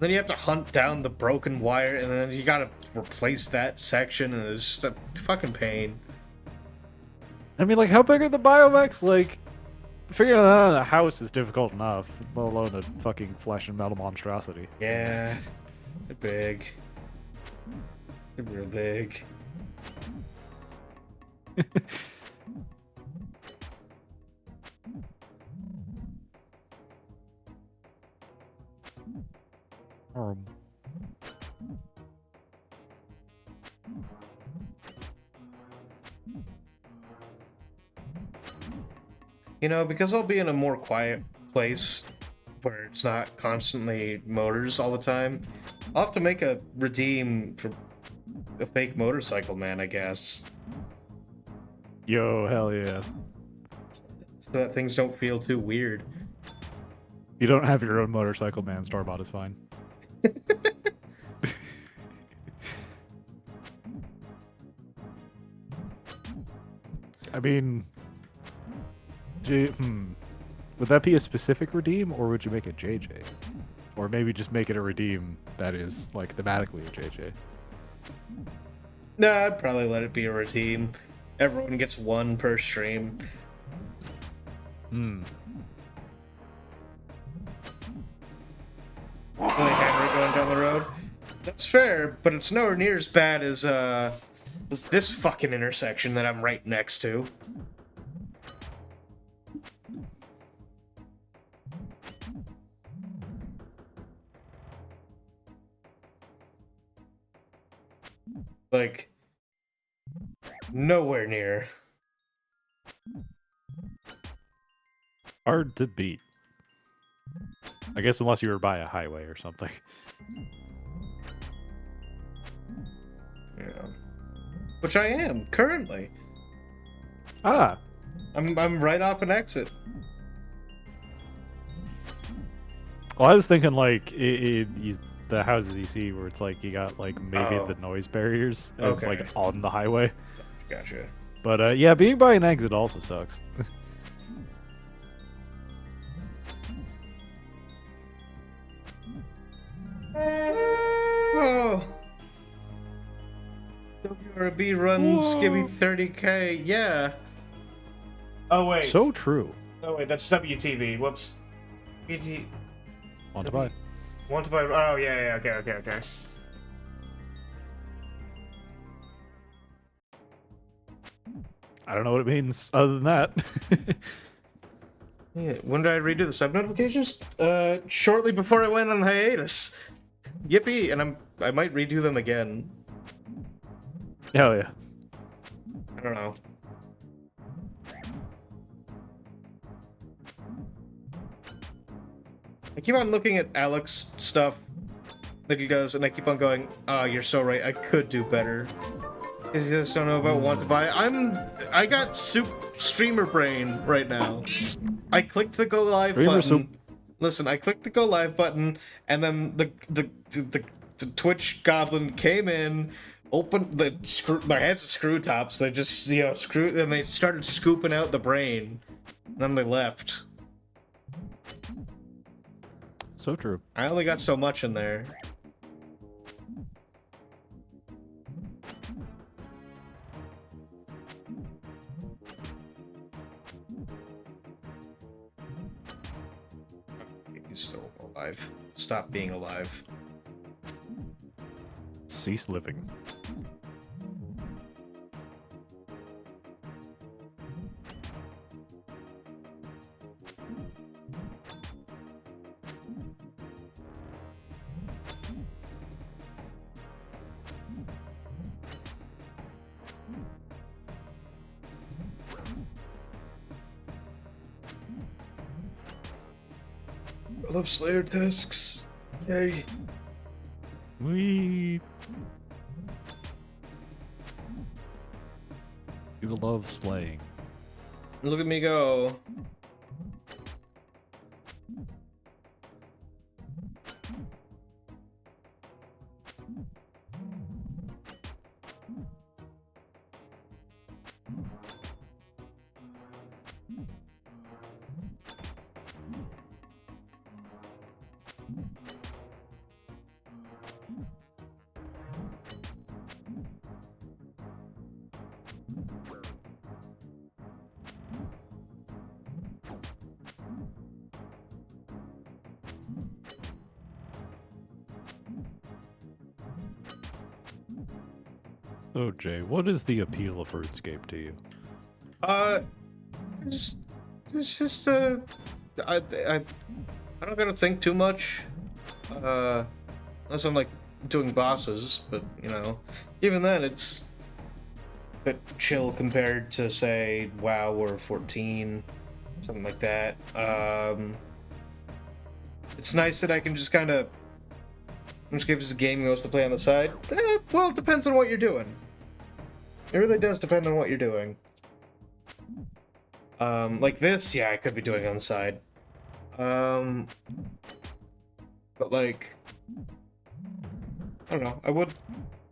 Then you have to hunt down the broken wire, and then you gotta replace that section, and it's just a fucking pain. I mean, like, how big are the biomechs? Like, figuring that out in a house is difficult enough, let alone a fucking flesh and metal monstrosity. Yeah. They're big. They're real big. You know, because I'll be in a more quiet place where it's not constantly motors all the time, I'll have to make a redeem for a fake motorcycle man, I guess. Yo, hell yeah. So that things don't feel too weird. You don't have your own motorcycle man, store-bought is fine. I mean, would that be a specific redeem, or would you make it JJ? Or maybe just make it a redeem that is, like, thematically a JJ? Nah, I'd probably let it be a redeem. Everyone gets one per stream. Really hammer going down the road. That's fair, but it's nowhere near as bad as this fucking intersection that I'm right next to. Like, nowhere near. Hard to beat. I guess unless you were by a highway or something. Yeah. Which I am, currently. Ah, I'm right off an exit. well, I was thinking like the houses you see where it's like you got like maybe Oh. the noise barriers. And It's Okay. like on the highway. Gotcha. But yeah, being by an exit also sucks. Oh! WRB run skibby 30k, yeah. Oh wait. So true. Oh wait, that's WTV. Whoops. BT. Want to buy? Want to buy? Oh yeah, okay. I don't know what it means other than that. Yeah, when did I redo the sub notifications? Shortly before I went on hiatus. Yippee! And I might redo them again. Hell yeah. I don't know. I keep on looking at Alex stuff that he does, and I keep on going, "Ah, you're so right. I could do better." Because you just don't know about want to buy. I got streamer brain right now. I clicked the go live Streamer button. soup. Listen, I clicked the go live button, and then the Twitch goblin came in, opened the screw. My head's screw tops. They just screw, and they started scooping out the brain. And then they left. So true. I only got so much in there. He's still alive. Stop being alive. Cease living. I love Slayer discs. Yay. We. You love slaying. Look at me go. So Jay, what is the appeal of RuneScape to you? It's just I don't gotta think too much. Unless I'm like doing bosses, but even then it's a bit chill compared to say WoW or 14, something like that. It's nice that I can just kind of. RuneScape is a game you want to play on the side. Well, it depends on what you're doing. It really does depend on what you're doing. Like this, yeah, I could be doing on the side. But like, I don't know. I would,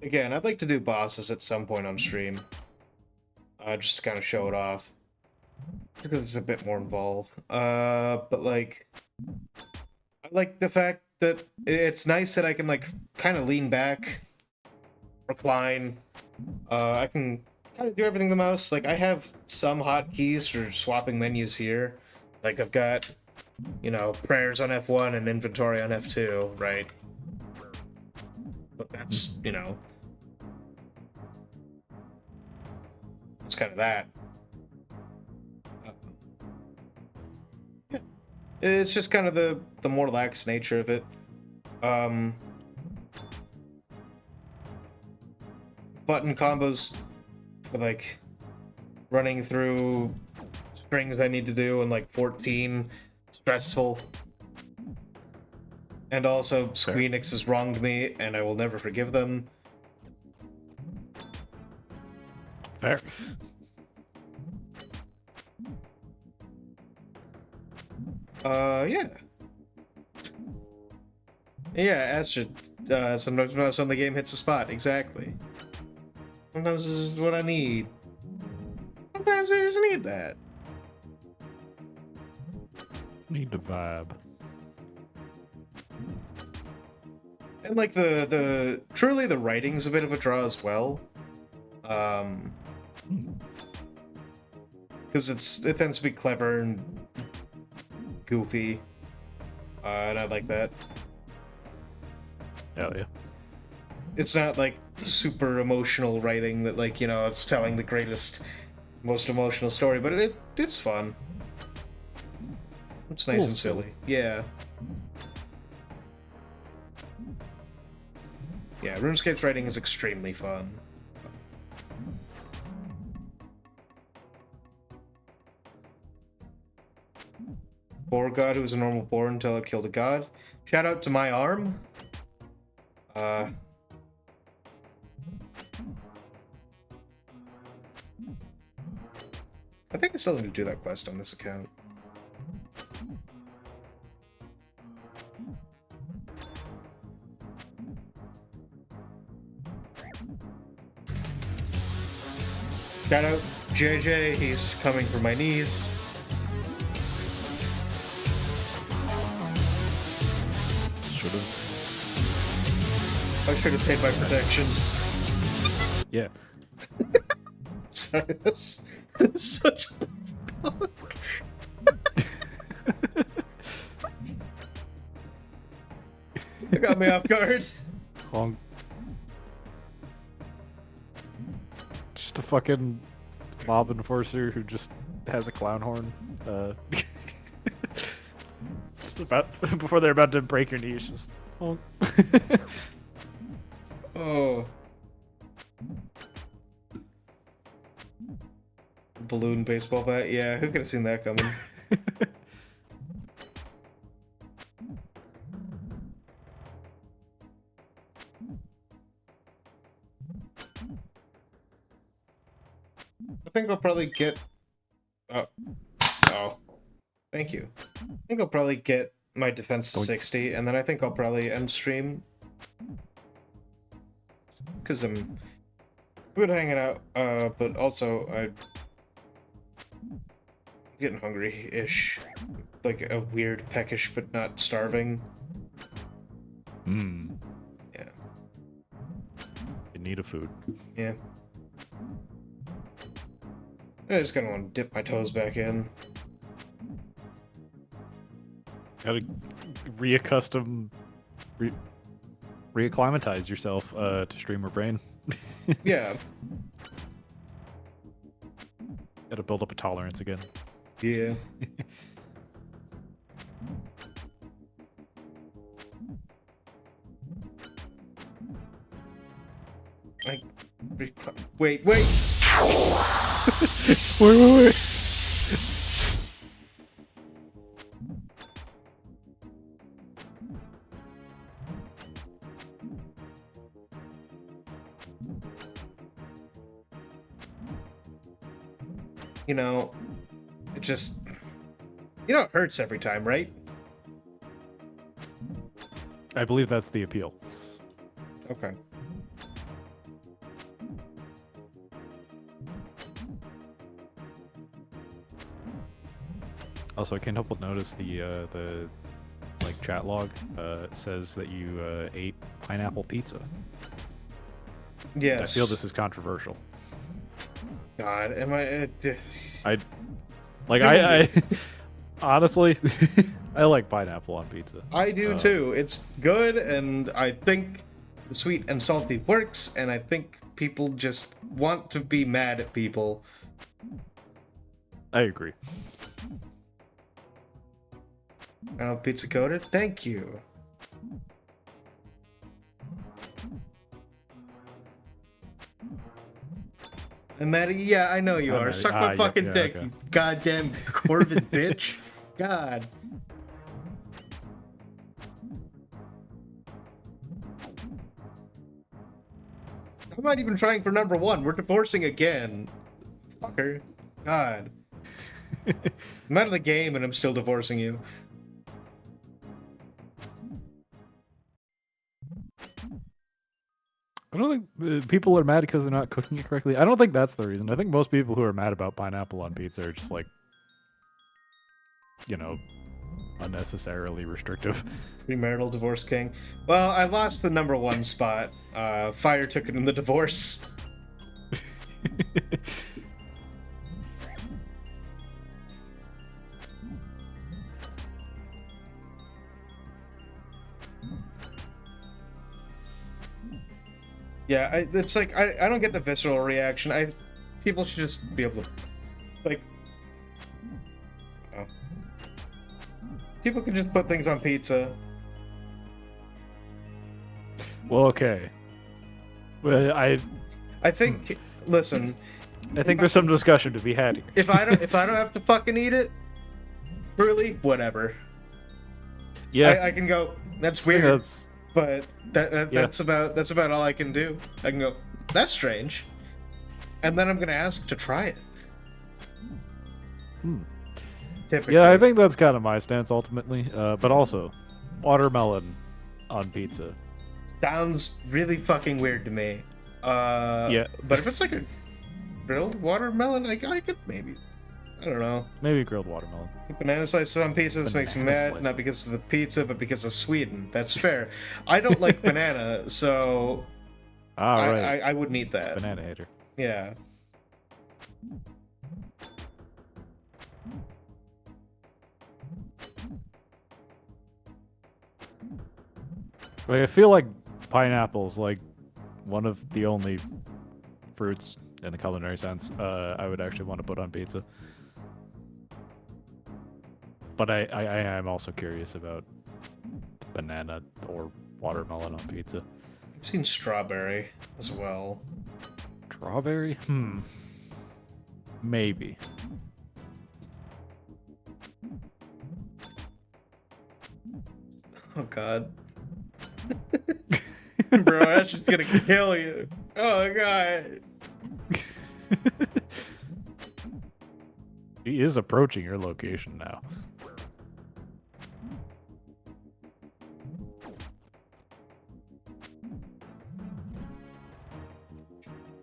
again, I'd like to do bosses at some point on stream. Just to kind of show it off. Because it's a bit more involved. But like, I like the fact that it's nice that I can like kind of lean back, recline. I can kind of do everything the mouse. Like I have some hotkeys for swapping menus here. Like I've got, prayers on F1 and inventory on F2, right? But that's, it's kind of that. Yeah. It's just kind of the more lax nature of it. Button combos for like running through strings I need to do in like 14, stressful. And also Squeenix has wronged me and I will never forgive them. Fair. Yeah. Yeah, Astrid. Sometimes when the game hits a spot, exactly. Sometimes this is what I need. Sometimes I just need that. Need to vibe. And like truly the writing's a bit of a draw as well. Because it tends to be clever and goofy. And I like that. Hell yeah. It's not like super emotional writing that, like, you know, it's telling the greatest, most emotional story, but it's fun. It's nice and silly. Yeah. Yeah, RuneScape's writing is extremely fun. Boar god who was a normal boar until it killed a god. Shout out to my arm. I think I still need to do that quest on this account. Shout out JJ, he's coming for my knees. I should have paid my protections. Yeah. Sorry, that's such a bug. It got me off guard. Long. Just a fucking mob enforcer who just has a clown horn. It's about before they're about to break your knees. Just honk. Oh. Balloon baseball bat? Yeah, who could have seen that coming? I think I'll probably get... Oh. Thank you. I think I'll probably get my defense to 60, and then I think I'll probably end stream. Because I'm good hanging out, but also I'm getting hungry-ish. Like a weird peckish, but not starving. Hmm. Yeah. In need of food. Yeah. I just kind of want to dip my toes back in. Gotta reaccustom, reacclimatize yourself to streamer brain. Yeah. Gotta build up a tolerance again. Yeah. Wait. Wait. You know, it just... You know, it hurts every time, right? I believe that's the appeal. Okay. Also, I can't help but notice the like chat log says that you ate pineapple pizza. Yes. I feel this is controversial. God, am I... I honestly, I like pineapple on pizza. I do too. It's good, and I think the sweet and salty works, and I think people just want to be mad at people. I agree. Pineapple pizza coated? Thank you. And Maddie, yeah, I know you Hi, are. Maddie. Suck my fucking dick, okay. you goddamn Corvid bitch. God. I'm not even trying for number one. We're divorcing again. Fucker. God. I'm out of the game and I'm still divorcing you. I don't think people are mad because they're not cooking it correctly. I don't think that's the reason. I think most people who are mad about pineapple on pizza are just like, you know, unnecessarily restrictive. Premarital divorce king. Well, I lost the number one spot. Fire took it in the divorce. Yeah, it's like I don't get the visceral reaction. People should just be able to, like, oh. People can just put things on pizza. Well, okay. Well, I think. Listen. I think there's some discussion to be had here. If I don't have to fucking eat it, really, whatever. Yeah, I can go. That's I think weird. that's But Yeah. that's about all I can do. I can go, that's strange. And then I'm gonna ask to try it. Typically. yeah. I think that's kind of my stance ultimately. But also, watermelon on pizza. Sounds really fucking weird to me. Yeah. But if it's like a grilled watermelon, I could maybe. I don't know. Maybe grilled watermelon. Banana slices on pizza, this makes me Banana mad, slices. not because of the pizza, but because of Sweden. That's fair. I don't like banana, so Ah, right. I wouldn't eat that. Banana hater. Yeah. Like, I feel like pineapple's like one of the only fruits in the culinary sense I would actually want to put on pizza. But I am also curious about banana or watermelon on pizza. I've seen strawberry as well. Strawberry? Maybe. Oh god. Bro, that's just gonna kill you. Oh god. He is approaching your location now.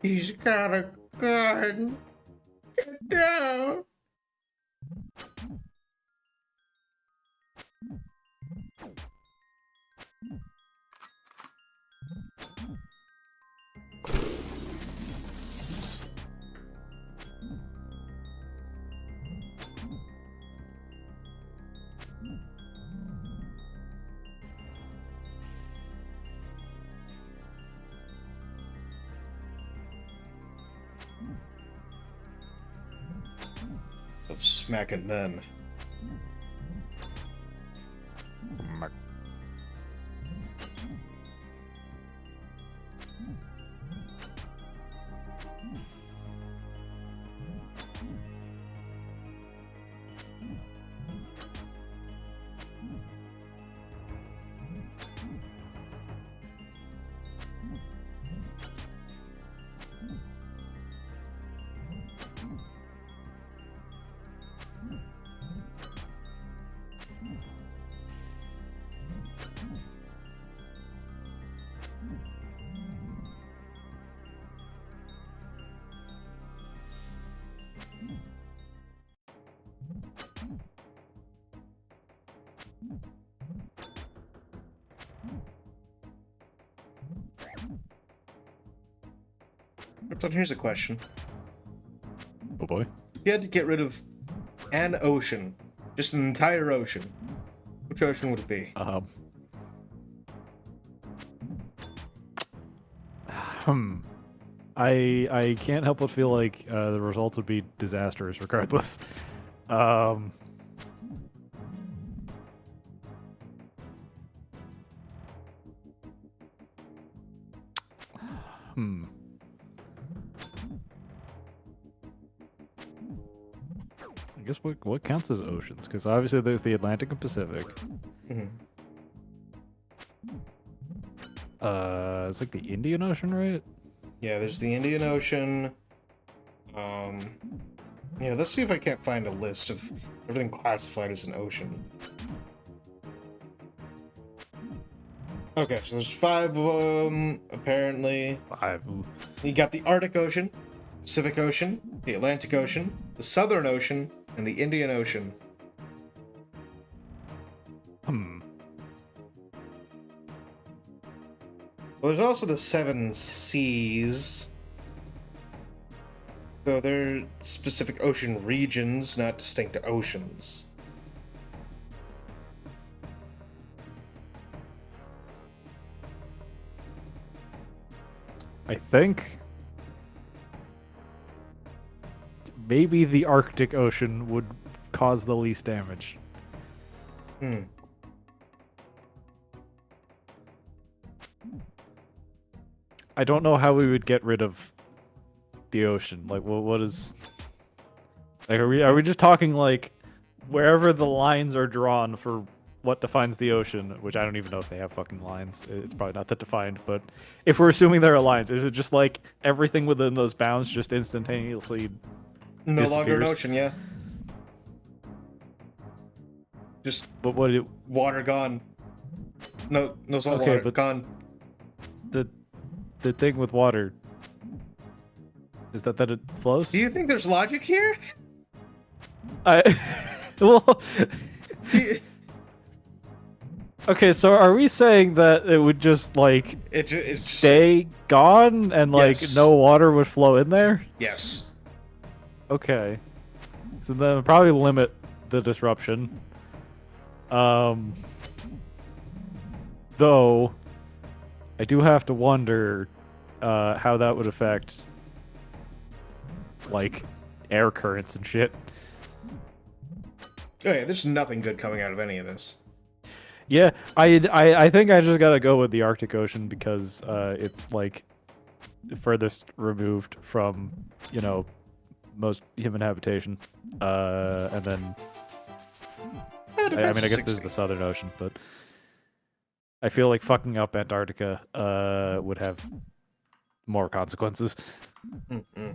He's got a gun. Get down. I'm smacking then. But here's a question. Oh boy. If you had to get rid of an ocean, just an entire ocean, which ocean would it be? I can't help but feel like the results would be disastrous regardless. I guess what counts as oceans? Because obviously there's the Atlantic and Pacific. Mhm. It's like the Indian Ocean, right? Yeah, there's the Indian Ocean. Yeah, let's see if I can't find a list of everything classified as an ocean. Okay, so there's 5 of them, apparently. 5. Ooh. You got the Arctic Ocean, Pacific Ocean, the Atlantic Ocean, the Southern Ocean, and the Indian Ocean. Well, there's also the 7 seas. Though they're specific ocean regions, not distinct oceans. I think maybe the Arctic Ocean would cause the least damage. Hmm. I don't know how we would get rid of the ocean. Like, what is... Like, are we just talking, like, wherever the lines are drawn for what defines the ocean, which I don't even know if they have fucking lines. It's probably not that defined, but if we're assuming there are lines, is it just like everything within those bounds just instantaneously No longer an disappears? ocean, yeah. Just But what it, water gone. No salt Okay, water but- gone. the thing with water is that it flows? Do you think there's logic here? I well okay, so are we saying that it would just like It's just, stay gone and like Yes. no water would flow in there? yes. Okay. So then it'll probably limit the disruption. Though I do have to wonder how that would affect like air currents and shit. Okay, there's nothing good coming out of any of this. Yeah, I think I just gotta go with the Arctic Ocean because it's like furthest removed from, you know, most human habitation. And then I mean I guess there's the Southern Ocean, but I feel like fucking up Antarctica would have more consequences. Mm-mm.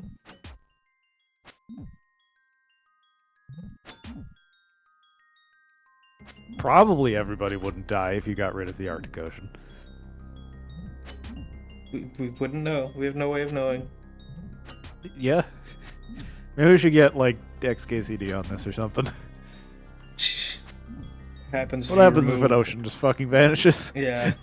Probably everybody wouldn't die if you got rid of the Arctic Ocean. We wouldn't know. We have no way of knowing. Yeah. Maybe we should get like XKCD on this or something. Happens. What happens if an ocean just fucking vanishes? Yeah.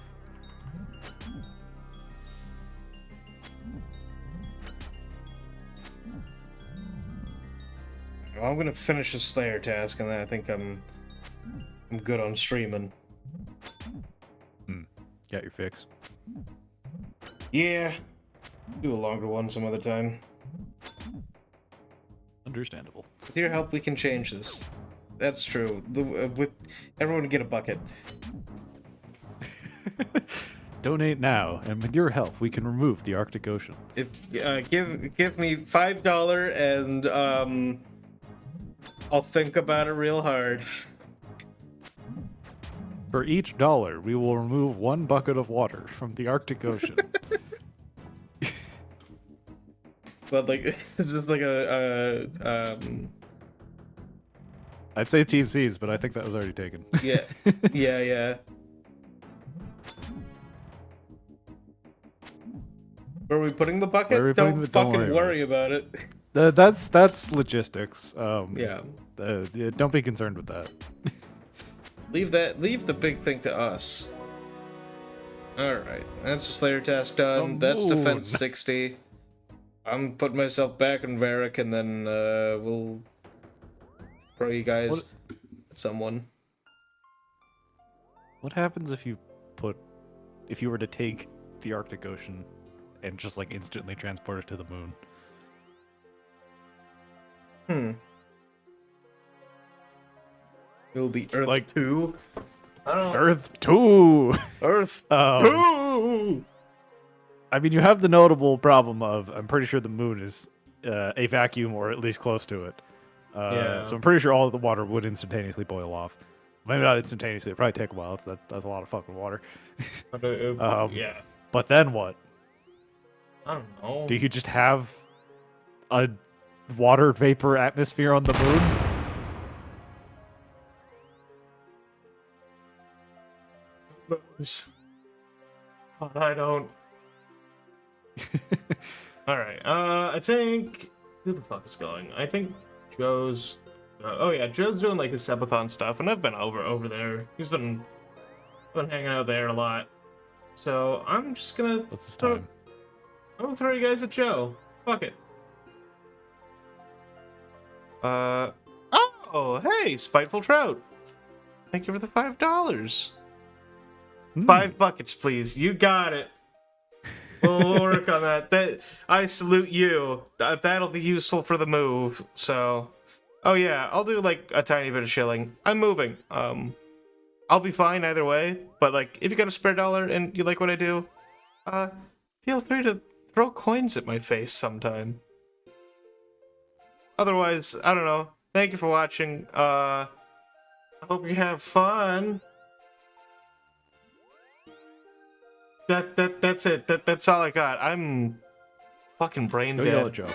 Well, I'm gonna finish this Slayer task, and then I think I'm good on streaming. Got your fix. Yeah. Do a longer one some other time. Understandable. With your help, we can change this. That's true. With everyone get a bucket. Donate now, and with your help, we can remove the Arctic Ocean. If give me $5 and I'll think about it real hard. For each dollar, we will remove 1 bucket of water from the Arctic Ocean. But like, is this like I'd say T's P's, but I think that was already taken. yeah, yeah. Where are we putting the bucket? Where are we putting Don't the- don't fucking worry worry about it. That's logistics. Yeah. Yeah, don't be concerned with that. Leave the big thing to us. Alright, that's the Slayer task done. The That's defense moon. 60. I'm putting myself back in Varric, and then we'll throw you guys at someone. What happens if you were to take the Arctic Ocean and just like instantly transport it to the moon? It'll be Earth Like- 2. I don't know. Earth 2! Earth Um, 2! I mean, you have the notable problem of, I'm pretty sure the moon is a vacuum or at least close to it. Yeah. So I'm pretty sure all of the water would instantaneously boil off. Maybe not instantaneously, it'd probably take a while. That's a lot of fucking water. Yeah. But then what? I don't know. Do you just have a water vapor atmosphere on the moon? God, I don't. Alright, I think... Who the fuck is going? I think Joe's... oh yeah, Joe's doing like his subathon stuff, and I've been over there. He's been hanging out there a lot. So I'm just gonna... What's his time? I'm gonna throw you guys at Joe. Fuck it. Oh, hey, Spiteful Trout. Thank you for the $5. 5 buckets, please. You got it. We'll work on that. I salute you. That'll be useful for the move. So, oh yeah, I'll do like a tiny bit of shilling. I'm moving. I'll be fine either way. But like, if you got a spare dollar and you like what I do, feel free to throw coins at my face sometime. Otherwise, I don't know. Thank you for watching. I hope you have fun. That's it. That's all I got. I'm fucking brain Go dead. yell at Joe.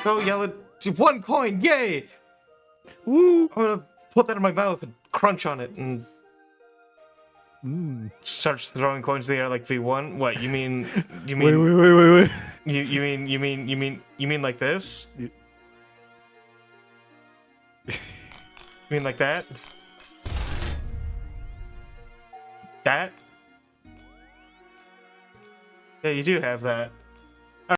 Go yell at 1 coin. Yay! Woo! I'm gonna put that in my mouth and crunch on it and Mm. start throwing coins in the air like V1. What? You mean? You Wait, mean? wait. You mean like this? You mean like that? That? Yeah, you do have that.